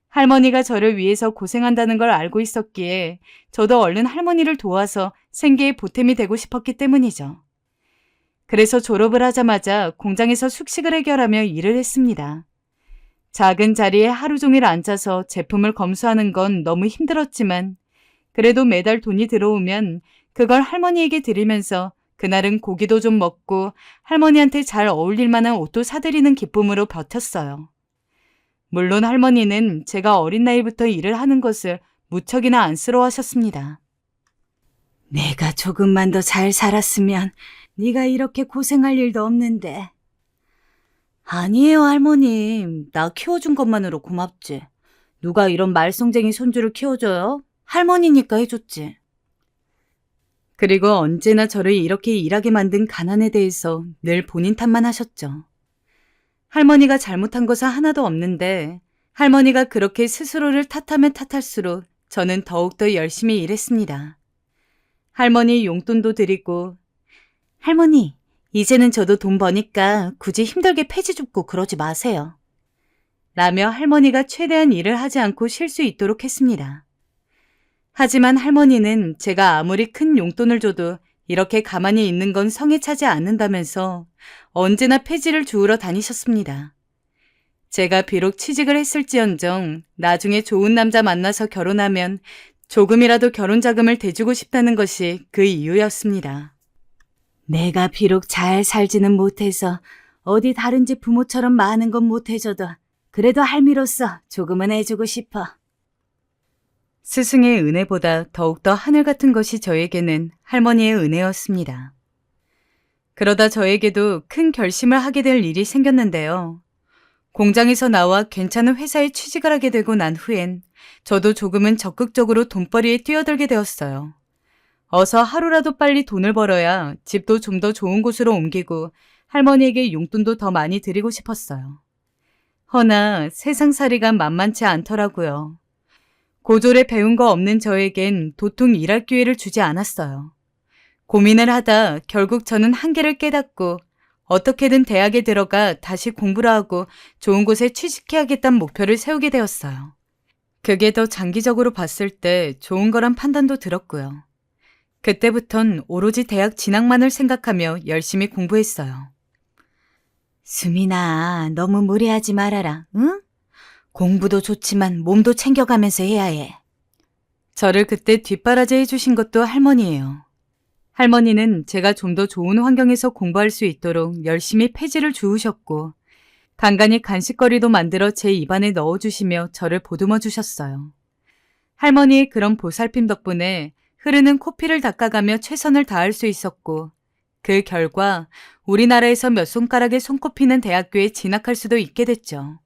할머니가 저를 위해서 고생한다는 걸 알고 있었기에 저도 얼른 할머니를 도와서 생계의 보탬이 되고 싶었기 때문이죠. 그래서 졸업을 하자마자 공장에서 숙식을 해결하며 일을 했습니다. 작은 자리에 하루 종일 앉아서 제품을 검수하는 건 너무 힘들었지만 그래도 매달 돈이 들어오면 그걸 할머니에게 드리면서 그날은 고기도 좀 먹고 할머니한테 잘 어울릴 만한 옷도 사드리는 기쁨으로 버텼어요. 물론 할머니는 제가 어린 나이부터 일을 하는 것을 무척이나 안쓰러워하셨습니다. 내가 조금만 더 잘 살았으면 네가 이렇게 고생할 일도 없는데. 아니에요, 할머님. 나 키워준 것만으로 고맙지. 누가 이런 말썽쟁이 손주를 키워줘요? 할머니니까 해줬지. 그리고 언제나 저를 이렇게 일하게 만든 가난에 대해서 늘 본인 탓만 하셨죠. 할머니가 잘못한 것은 하나도 없는데 할머니가 그렇게 스스로를 탓하면 탓할수록 저는 더욱더 열심히 일했습니다. 할머니 용돈도 드리고 할머니, 이제는 저도 돈 버니까 굳이 힘들게 폐지 줍고 그러지 마세요. 라며 할머니가 최대한 일을 하지 않고 쉴 수 있도록 했습니다. 하지만 할머니는 제가 아무리 큰 용돈을 줘도 이렇게 가만히 있는 건 성에 차지 않는다면서 언제나 폐지를 주우러 다니셨습니다. 제가 비록 취직을 했을지언정 나중에 좋은 남자 만나서 결혼하면 조금이라도 결혼 자금을 대주고 싶다는 것이 그 이유였습니다. 내가 비록 잘 살지는 못해서 어디 다른 집 부모처럼 많은 건 못해줘도 그래도 할미로서 조금은 해주고 싶어. 스승의 은혜보다 더욱더 하늘 같은 것이 저에게는 할머니의 은혜였습니다. 그러다 저에게도 큰 결심을 하게 될 일이 생겼는데요. 공장에서 나와 괜찮은 회사에 취직을 하게 되고 난 후엔 저도 조금은 적극적으로 돈벌이에 뛰어들게 되었어요. 어서 하루라도 빨리 돈을 벌어야 집도 좀 더 좋은 곳으로 옮기고 할머니에게 용돈도 더 많이 드리고 싶었어요. 허나 세상살이가 만만치 않더라고요. 고졸에 배운 거 없는 저에겐 도통 일할 기회를 주지 않았어요. 고민을 하다 결국 저는 한계를 깨닫고 어떻게든 대학에 들어가 다시 공부를 하고 좋은 곳에 취직해야겠다는 목표를 세우게 되었어요. 그게 더 장기적으로 봤을 때 좋은 거란 판단도 들었고요. 그때부턴 오로지 대학 진학만을 생각하며 열심히 공부했어요. 수민아, 너무 무리하지 말아라, 응? 공부도 좋지만 몸도 챙겨가면서 해야 해. 저를 그때 뒷바라지 해주신 것도 할머니예요. 할머니는 제가 좀 더 좋은 환경에서 공부할 수 있도록 열심히 폐지를 주우셨고 간간히 간식거리도 만들어 제 입안에 넣어주시며 저를 보듬어 주셨어요. 할머니의 그런 보살핌 덕분에 흐르는 코피를 닦아가며 최선을 다할 수 있었고 그 결과 우리나라에서 몇 손가락의 손꼽히는 대학교에 진학할 수도 있게 됐죠.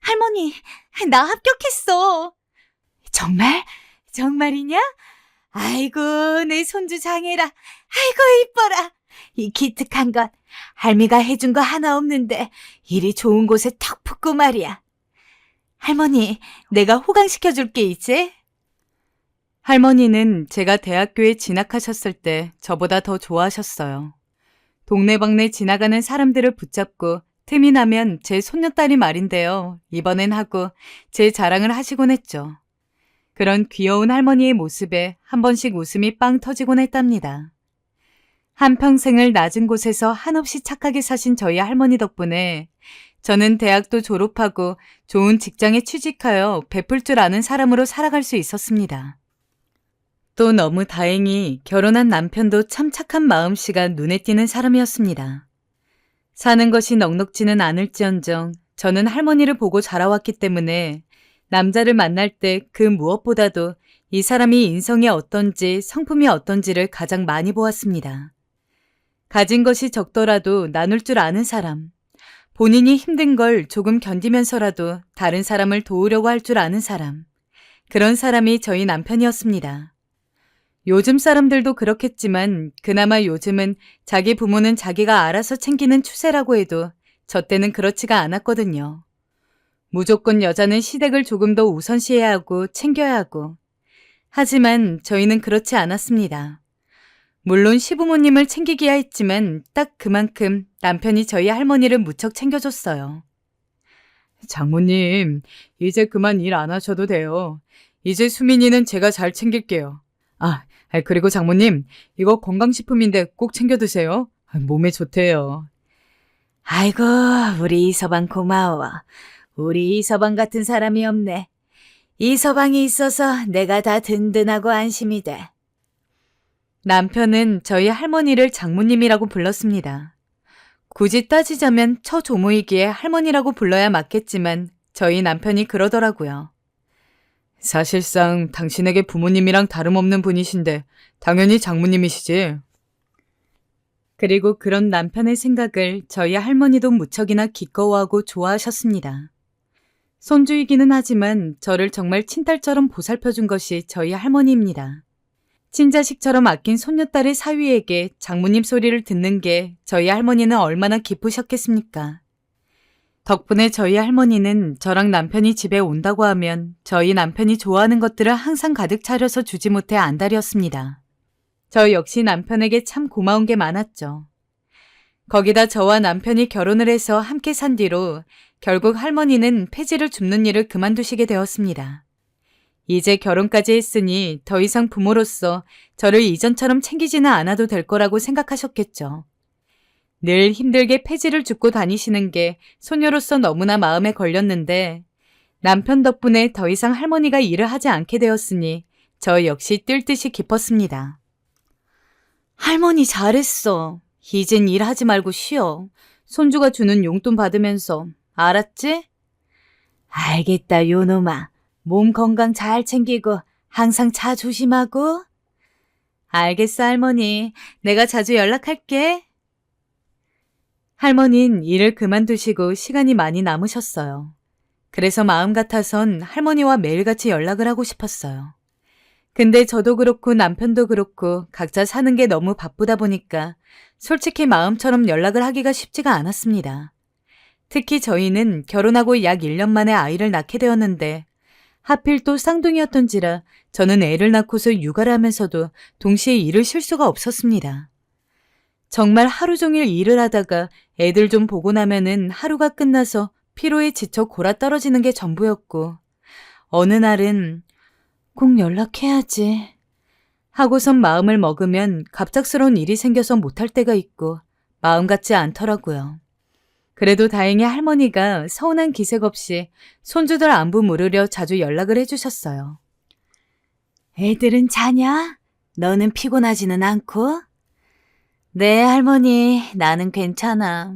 할머니, 나 합격했어. 정말? 정말이냐? 아이고, 내 손주 장애라. 아이고, 이뻐라. 이 기특한 것, 할미가 해준 거 하나 없는데 이리 좋은 곳에 턱 붙고 말이야. 할머니, 내가 호강시켜줄게, 이제. 할머니는 제가 대학교에 진학하셨을 때 저보다 더 좋아하셨어요. 동네방네 지나가는 사람들을 붙잡고 틈이 나면 제 손녀딸이 말인데요. 이번엔 하고 제 자랑을 하시곤 했죠. 그런 귀여운 할머니의 모습에 한 번씩 웃음이 빵 터지곤 했답니다. 한평생을 낮은 곳에서 한없이 착하게 사신 저희 할머니 덕분에 저는 대학도 졸업하고 좋은 직장에 취직하여 베풀 줄 아는 사람으로 살아갈 수 있었습니다. 또 너무 다행히 결혼한 남편도 참 착한 마음씨가 눈에 띄는 사람이었습니다. 사는 것이 넉넉지는 않을지언정 저는 할머니를 보고 자라왔기 때문에 남자를 만날 때 그 무엇보다도 이 사람이 인성이 어떤지 성품이 어떤지를 가장 많이 보았습니다. 가진 것이 적더라도 나눌 줄 아는 사람, 본인이 힘든 걸 조금 견디면서라도 다른 사람을 도우려고 할 줄 아는 사람, 그런 사람이 저희 남편이었습니다. 요즘 사람들도 그렇겠지만 그나마 요즘은 자기 부모는 자기가 알아서 챙기는 추세라고 해도 저 때는 그렇지가 않았거든요. 무조건 여자는 시댁을 조금 더 우선시해야 하고 챙겨야 하고. 하지만 저희는 그렇지 않았습니다. 물론 시부모님을 챙기기야 했지만 딱 그만큼 남편이 저희 할머니를 무척 챙겨줬어요. 장모님, 이제 그만 일 안 하셔도 돼요. 이제 수민이는 제가 잘 챙길게요. 그리고 장모님, 이거 건강식품인데 꼭 챙겨 드세요. 몸에 좋대요. 아이고, 우리 이서방 고마워. 우리 이서방 같은 사람이 없네. 이서방이 있어서 내가 다 든든하고 안심이 돼. 남편은 저희 할머니를 장모님이라고 불렀습니다. 굳이 따지자면 처조모이기에 할머니라고 불러야 맞겠지만 저희 남편이 그러더라고요. 사실상 당신에게 부모님이랑 다름없는 분이신데 당연히 장모님이시지. 그리고 그런 남편의 생각을 저희 할머니도 무척이나 기꺼워하고 좋아하셨습니다. 손주이기는 하지만 저를 정말 친딸처럼 보살펴준 것이 저희 할머니입니다. 친자식처럼 아낀 손녀딸의 사위에게 장모님 소리를 듣는 게 저희 할머니는 얼마나 기쁘셨겠습니까? 덕분에 저희 할머니는 저랑 남편이 집에 온다고 하면 저희 남편이 좋아하는 것들을 항상 가득 차려서 주지 못해 안달이었습니다. 저 역시 남편에게 참 고마운 게 많았죠. 거기다 저와 남편이 결혼을 해서 함께 산 뒤로 결국 할머니는 폐지를 줍는 일을 그만두시게 되었습니다. 이제 결혼까지 했으니 더 이상 부모로서 저를 이전처럼 챙기지는 않아도 될 거라고 생각하셨겠죠. 늘 힘들게 폐지를 줍고 다니시는 게 소녀로서 너무나 마음에 걸렸는데 남편 덕분에 더 이상 할머니가 일을 하지 않게 되었으니 저 역시 뛸 듯이 기뻤습니다. 할머니 잘했어. 이젠 일하지 말고 쉬어. 손주가 주는 용돈 받으면서. 알았지? 알겠다, 요놈아. 몸 건강 잘 챙기고 항상 차 조심하고. 알겠어, 할머니. 내가 자주 연락할게. 할머니는 일을 그만두시고 시간이 많이 남으셨어요. 그래서 마음 같아선 할머니와 매일같이 연락을 하고 싶었어요. 근데 저도 그렇고 남편도 그렇고 각자 사는 게 너무 바쁘다 보니까 솔직히 마음처럼 연락을 하기가 쉽지가 않았습니다. 특히 저희는 결혼하고 약 1년 만에 아이를 낳게 되었는데 하필 또 쌍둥이였던지라 저는 애를 낳고서 육아를 하면서도 동시에 일을 쉴 수가 없었습니다. 정말 하루 종일 일을 하다가 애들 좀 보고 나면은 하루가 끝나서 피로에 지쳐 골아 떨어지는 게 전부였고 어느 날은 꼭 연락해야지 하고선 마음을 먹으면 갑작스러운 일이 생겨서 못할 때가 있고 마음 같지 않더라고요. 그래도 다행히 할머니가 서운한 기색 없이 손주들 안부 물으려 자주 연락을 해주셨어요. 애들은 자냐? 너는 피곤하지는 않고? 네, 할머니. 나는 괜찮아.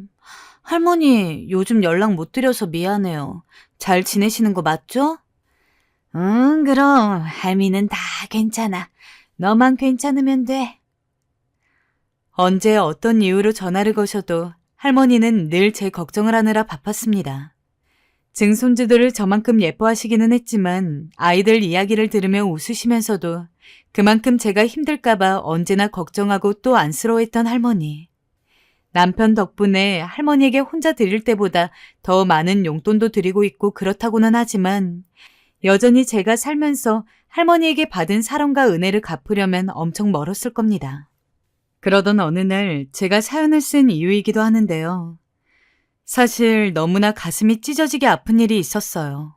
할머니, 요즘 연락 못 드려서 미안해요. 잘 지내시는 거 맞죠? 응, 그럼 할미는 다 괜찮아. 너만 괜찮으면 돼. 언제 어떤 이유로 전화를 거셔도 할머니는 늘 제 걱정을 하느라 바빴습니다. 증손주들을 저만큼 예뻐하시기는 했지만 아이들 이야기를 들으며 웃으시면서도 그만큼 제가 힘들까봐 언제나 걱정하고 또 안쓰러워했던 할머니. 남편 덕분에 할머니에게 혼자 드릴 때보다 더 많은 용돈도 드리고 있고 그렇다고는 하지만 여전히 제가 살면서 할머니에게 받은 사랑과 은혜를 갚으려면 엄청 멀었을 겁니다. 그러던 어느 날 제가 사연을 쓴 이유이기도 하는데요. 사실 너무나 가슴이 찢어지게 아픈 일이 있었어요.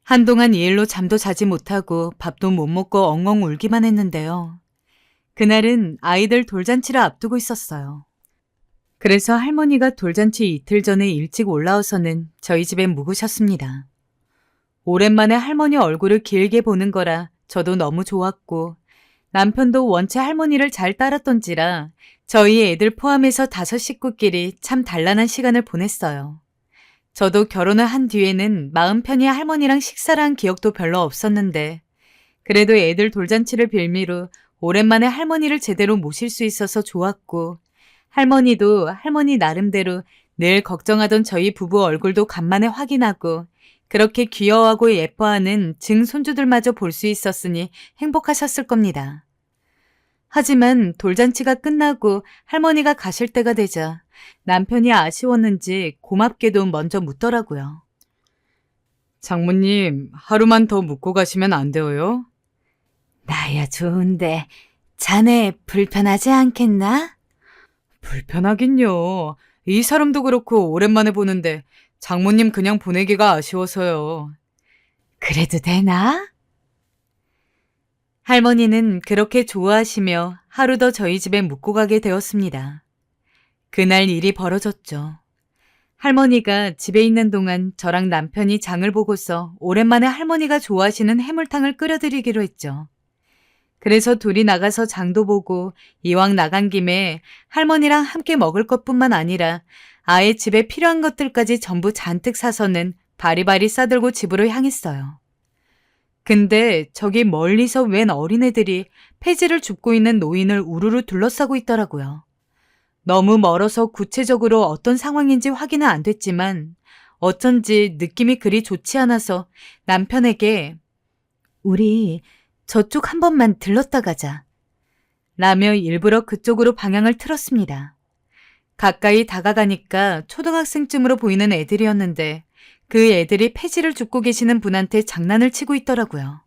한동안 이 일로 잠도 자지 못하고 밥도 못 먹고 엉엉 울기만 했는데요. 그날은 아이들 돌잔치를 앞두고 있었어요. 그래서 할머니가 돌잔치 이틀 전에 일찍 올라와서는 저희 집에 묵으셨습니다. 오랜만에 할머니 얼굴을 길게 보는 거라 저도 너무 좋았고 남편도 원체 할머니를 잘 따랐던지라 저희 애들 포함해서 5 식구끼리 참 단란한 시간을 보냈어요. 저도 결혼을 한 뒤에는 마음 편히 할머니랑 식사를 한 기억도 별로 없었는데 그래도 애들 돌잔치를 빌미로 오랜만에 할머니를 제대로 모실 수 있어서 좋았고 할머니도 할머니 나름대로 늘 걱정하던 저희 부부 얼굴도 간만에 확인하고 그렇게 귀여워하고 예뻐하는 증손주들마저 볼 수 있었으니 행복하셨을 겁니다. 하지만 돌잔치가 끝나고 할머니가 가실 때가 되자 남편이 아쉬웠는지 고맙게도 먼저 묻더라고요. 장모님, 하루만 더 묵고 가시면 안 돼요? 나야 좋은데 자네 불편하지 않겠나? 불편하긴요. 이 사람도 그렇고 오랜만에 보는데 장모님 그냥 보내기가 아쉬워서요. 그래도 되나? 할머니는 그렇게 좋아하시며 하루 더 저희 집에 묵고 가게 되었습니다. 그날 일이 벌어졌죠. 할머니가 집에 있는 동안 저랑 남편이 장을 보고서 오랜만에 할머니가 좋아하시는 해물탕을 끓여드리기로 했죠. 그래서 둘이 나가서 장도 보고 이왕 나간 김에 할머니랑 함께 먹을 것뿐만 아니라 아예 집에 필요한 것들까지 전부 잔뜩 사서는 바리바리 싸들고 집으로 향했어요. 근데 저기 멀리서 웬 어린애들이 폐지를 줍고 있는 노인을 우르르 둘러싸고 있더라고요. 너무 멀어서 구체적으로 어떤 상황인지 확인은 안 됐지만 어쩐지 느낌이 그리 좋지 않아서 남편에게 우리 저쪽 한 번만 들렀다 가자 라며 일부러 그쪽으로 방향을 틀었습니다. 가까이 다가가니까 초등학생쯤으로 보이는 애들이었는데 그 애들이 폐지를 줍고 계시는 분한테 장난을 치고 있더라고요.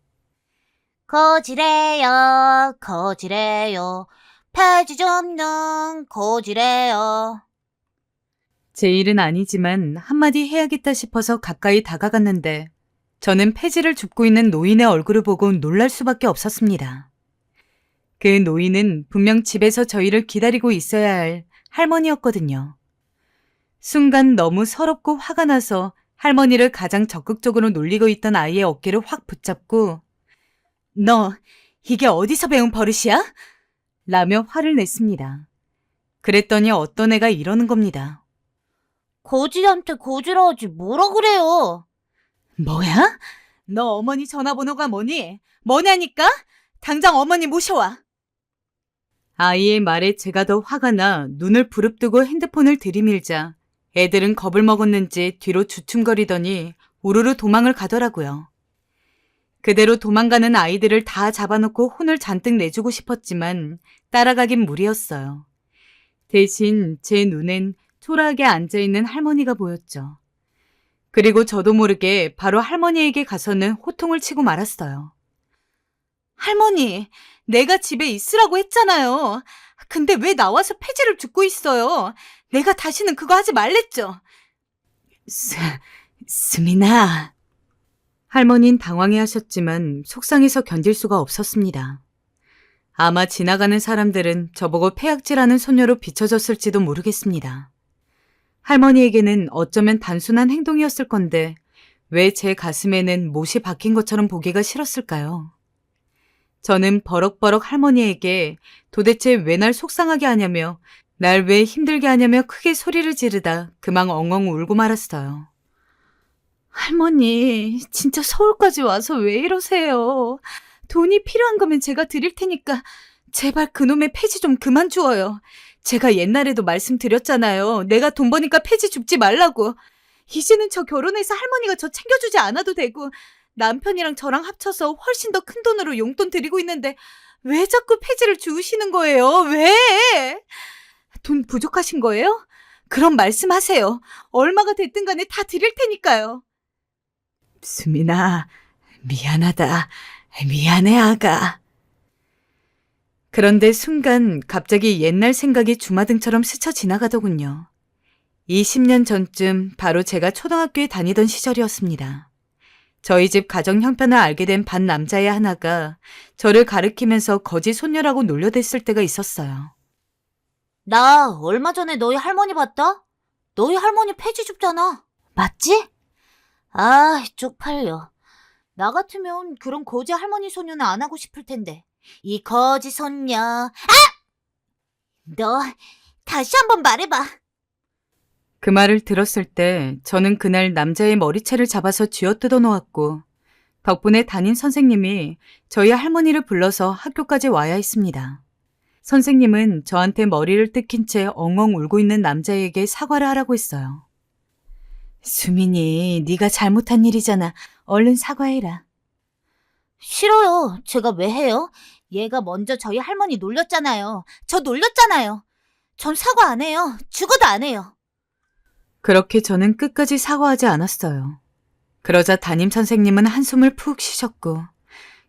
거지래요, 거지래요. 폐지 줍는 거지래요. 제 일은 아니지만 한마디 해야겠다 싶어서 가까이 다가갔는데 저는 폐지를 줍고 있는 노인의 얼굴을 보고 놀랄 수밖에 없었습니다. 그 노인은 분명 집에서 저희를 기다리고 있어야 할 할머니였거든요. 순간 너무 서럽고 화가 나서 할머니를 가장 적극적으로 놀리고 있던 아이의 어깨를 확 붙잡고 너 이게 어디서 배운 버릇이야? 라며 화를 냈습니다. 그랬더니 어떤 애가 이러는 겁니다. 거지한테 거지라하지 뭐라 그래요? 뭐야? 너 어머니 전화번호가 뭐니? 뭐냐니까? 당장 어머니 모셔와. 아이의 말에 제가 더 화가 나 눈을 부릅뜨고 핸드폰을 들이밀자 애들은 겁을 먹었는지 뒤로 주춤거리더니 우르르 도망을 가더라고요. 그대로 도망가는 아이들을 다 잡아놓고 혼을 잔뜩 내주고 싶었지만 따라가긴 무리였어요. 대신 제 눈엔 초라하게 앉아있는 할머니가 보였죠. 그리고 저도 모르게 바로 할머니에게 가서는 호통을 치고 말았어요. 할머니, 내가 집에 있으라고 했잖아요. 근데 왜 나와서 폐지를 줍고 있어요? 내가 다시는 그거 하지 말랬죠. 스미나. 할머니는 당황해하셨지만 속상해서 견딜 수가 없었습니다. 아마 지나가는 사람들은 저보고 폐악질하는 소녀로 비춰졌을지도 모르겠습니다. 할머니에게는 어쩌면 단순한 행동이었을 건데 왜 제 가슴에는 못이 박힌 것처럼 보기가 싫었을까요? 저는 버럭버럭 할머니에게 도대체 왜 날 속상하게 하냐며 날 왜 힘들게 하냐며 크게 소리를 지르다 그만 엉엉 울고 말았어요. 할머니, 진짜 서울까지 와서 왜 이러세요? 돈이 필요한 거면 제가 드릴 테니까 제발 그놈의 폐지 좀 그만 주어요. 제가 옛날에도 말씀드렸잖아요. 내가 돈 버니까 폐지 줍지 말라고. 이제는 저 결혼해서 할머니가 저 챙겨주지 않아도 되고 남편이랑 저랑 합쳐서 훨씬 더 큰 돈으로 용돈 드리고 있는데 왜 자꾸 폐지를 주우시는 거예요? 왜? 돈 부족하신 거예요? 그럼 말씀하세요. 얼마가 됐든 간에 다 드릴 테니까요. 수민아, 미안하다. 미안해, 아가. 그런데 순간 갑자기 옛날 생각이 주마등처럼 스쳐 지나가더군요. 20년 전쯤 바로 제가 초등학교에 다니던 시절이었습니다. 저희 집 가정 형편을 알게 된 반 남자의 하나가 저를 가리키면서 거지 손녀라고 놀려댔을 때가 있었어요. 나 얼마 전에 너희 할머니 봤다? 너희 할머니 폐지 줍잖아. 맞지? 아, 쪽팔려. 나 같으면 그런 거지 할머니 소녀는 안 하고 싶을 텐데. 이 거지 손녀. 아! 너 다시 한번 말해봐. 그 말을 들었을 때 저는 그날 남자의 머리채를 잡아서 쥐어뜯어 놓았고 덕분에 담임 선생님이 저희 할머니를 불러서 학교까지 와야 했습니다. 선생님은 저한테 머리를 뜯긴 채 엉엉 울고 있는 남자에게 사과를 하라고 했어요. 수민이, 네가 잘못한 일이잖아. 얼른 사과해라. 싫어요. 제가 왜 해요? 얘가 먼저 저희 할머니 놀렸잖아요. 저 놀렸잖아요. 전 사과 안 해요. 죽어도 안 해요. 그렇게 저는 끝까지 사과하지 않았어요. 그러자 담임 선생님은 한숨을 푹 쉬셨고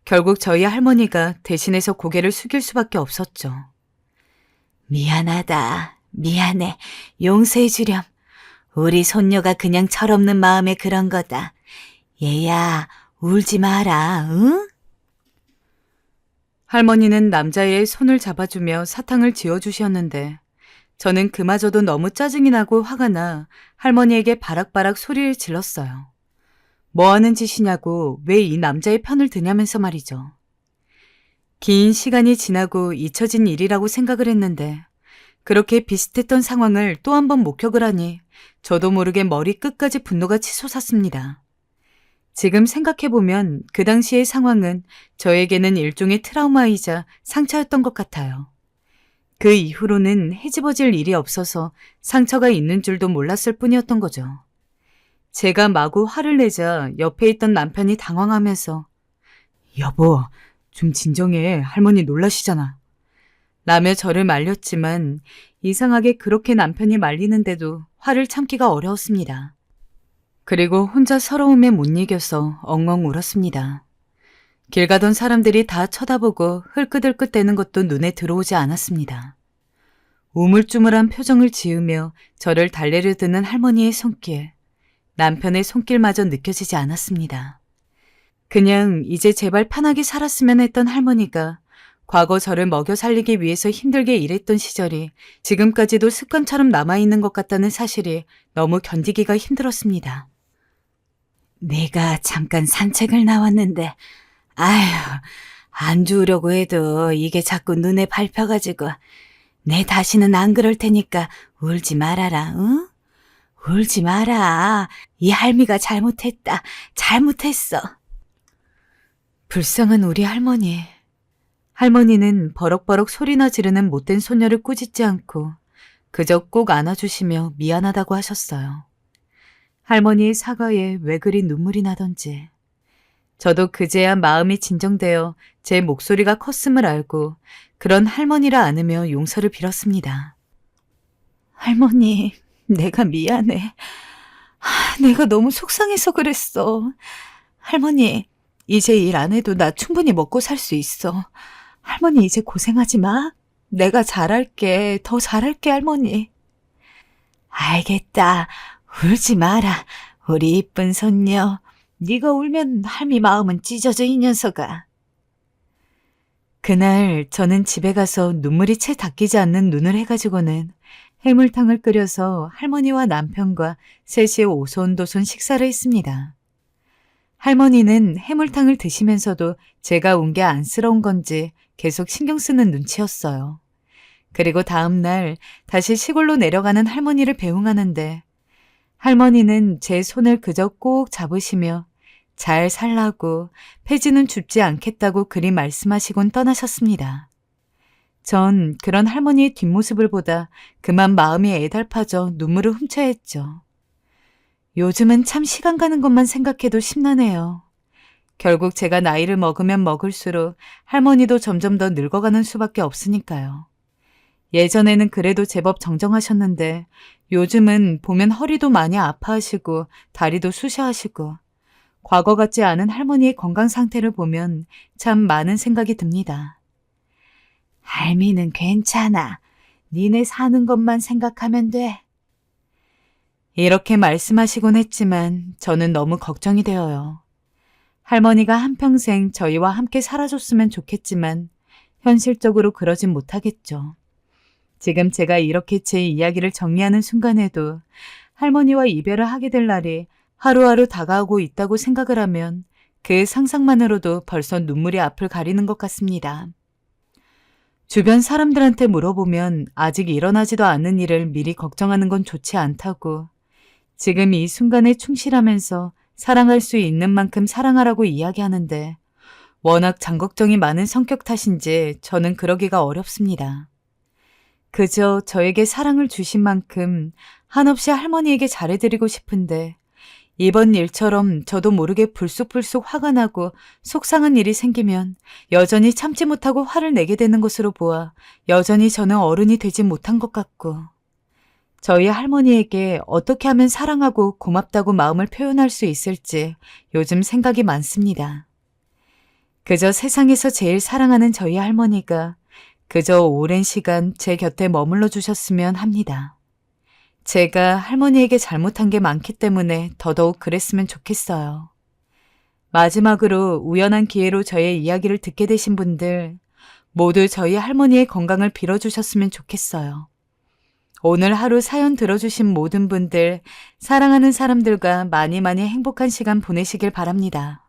결국 저희 할머니가 대신해서 고개를 숙일 수밖에 없었죠. 미안하다. 미안해. 용서해 주렴. 우리 손녀가 그냥 철없는 마음에 그런 거다. 얘야, 울지 마라, 응? 할머니는 남자애의 손을 잡아주며 사탕을 지어주셨는데 저는 그마저도 너무 짜증이 나고 화가 나 할머니에게 바락바락 소리를 질렀어요. 뭐 하는 짓이냐고 왜 이 남자의 편을 드냐면서 말이죠. 긴 시간이 지나고 잊혀진 일이라고 생각을 했는데 그렇게 비슷했던 상황을 또 한 번 목격을 하니 저도 모르게 머리 끝까지 분노가 치솟았습니다. 지금 생각해보면 그 당시의 상황은 저에게는 일종의 트라우마이자 상처였던 것 같아요. 그 이후로는 헤집어질 일이 없어서 상처가 있는 줄도 몰랐을 뿐이었던 거죠. 제가 마구 화를 내자 옆에 있던 남편이 당황하면서 여보, 좀 진정해. 할머니 놀라시잖아. 라며 저를 말렸지만 이상하게 그렇게 남편이 말리는데도 화를 참기가 어려웠습니다. 그리고 혼자 서러움에 못 이겨서 엉엉 울었습니다. 길 가던 사람들이 다 쳐다보고 흘끗흘끗대는 것도 눈에 들어오지 않았습니다. 우물쭈물한 표정을 지으며 저를 달래려 드는 할머니의 손길, 남편의 손길마저 느껴지지 않았습니다. 그냥 이제 제발 편하게 살았으면 했던 할머니가 과거 저를 먹여 살리기 위해서 힘들게 일했던 시절이 지금까지도 습관처럼 남아있는 것 같다는 사실이 너무 견디기가 힘들었습니다. 내가 잠깐 산책을 나왔는데 아휴, 안 주우려고 해도 이게 자꾸 눈에 밟혀가지고 내 다시는 안 그럴 테니까 울지 말아라, 응? 울지 마라. 이 할미가 잘못했다. 잘못했어. 불쌍한 우리 할머니. 할머니는 버럭버럭 소리나 지르는 못된 소녀를 꾸짖지 않고 그저 꼭 안아주시며 미안하다고 하셨어요. 할머니의 사과에 왜 그리 눈물이 나던지. 저도 그제야 마음이 진정되어 제 목소리가 컸음을 알고 그런 할머니라 안으며 용서를 빌었습니다. 할머니, 내가 미안해. 내가 너무 속상해서 그랬어. 할머니, 이제 일 안 해도 나 충분히 먹고 살 수 있어. 할머니 이제 고생하지 마. 내가 잘할게. 더 잘할게, 할머니. 알겠다. 울지 마라. 우리 이쁜 손녀. 네가 울면 할미 마음은 찢어져 이 녀석아. 그날 저는 집에 가서 눈물이 채 닦이지 않는 눈을 해가지고는 해물탕을 끓여서 할머니와 남편과 셋이 오손도손 식사를 했습니다. 할머니는 해물탕을 드시면서도 제가 운 게 안쓰러운 건지 계속 신경 쓰는 눈치였어요. 그리고 다음 날 다시 시골로 내려가는 할머니를 배웅하는데 할머니는 제 손을 그저 꼭 잡으시며 잘 살라고 폐지는 줍지 않겠다고 그리 말씀하시곤 떠나셨습니다. 전 그런 할머니의 뒷모습을 보다 그만 마음이 애달파져 눈물을 훔쳐야 했죠. 요즘은 참 시간 가는 것만 생각해도 심란해요. 결국 제가 나이를 먹으면 먹을수록 할머니도 점점 더 늙어가는 수밖에 없으니까요. 예전에는 그래도 제법 정정하셨는데 요즘은 보면 허리도 많이 아파하시고 다리도 쑤셔하시고 과거 같지 않은 할머니의 건강 상태를 보면 참 많은 생각이 듭니다. 할미는 괜찮아. 니네 사는 것만 생각하면 돼. 이렇게 말씀하시곤 했지만 저는 너무 걱정이 되어요. 할머니가 한평생 저희와 함께 살아줬으면 좋겠지만 현실적으로 그러진 못하겠죠. 지금 제가 이렇게 제 이야기를 정리하는 순간에도 할머니와 이별을 하게 될 날이 하루하루 다가오고 있다고 생각을 하면 그 상상만으로도 벌써 눈물이 앞을 가리는 것 같습니다. 주변 사람들한테 물어보면 아직 일어나지도 않은 일을 미리 걱정하는 건 좋지 않다고 지금 이 순간에 충실하면서 사랑할 수 있는 만큼 사랑하라고 이야기하는데 워낙 장걱정이 많은 성격 탓인지 저는 그러기가 어렵습니다. 그저 저에게 사랑을 주신 만큼 한없이 할머니에게 잘해드리고 싶은데 이번 일처럼 저도 모르게 불쑥불쑥 화가 나고 속상한 일이 생기면 여전히 참지 못하고 화를 내게 되는 것으로 보아 여전히 저는 어른이 되지 못한 것 같고 저희 할머니에게 어떻게 하면 사랑하고 고맙다고 마음을 표현할 수 있을지 요즘 생각이 많습니다. 그저 세상에서 제일 사랑하는 저희 할머니가 그저 오랜 시간 제 곁에 머물러 주셨으면 합니다. 제가 할머니에게 잘못한 게 많기 때문에 더더욱 그랬으면 좋겠어요. 마지막으로 우연한 기회로 저의 이야기를 듣게 되신 분들 모두 저희 할머니의 건강을 빌어주셨으면 좋겠어요. 오늘 하루 사연 들어주신 모든 분들, 사랑하는 사람들과 많이 행복한 시간 보내시길 바랍니다.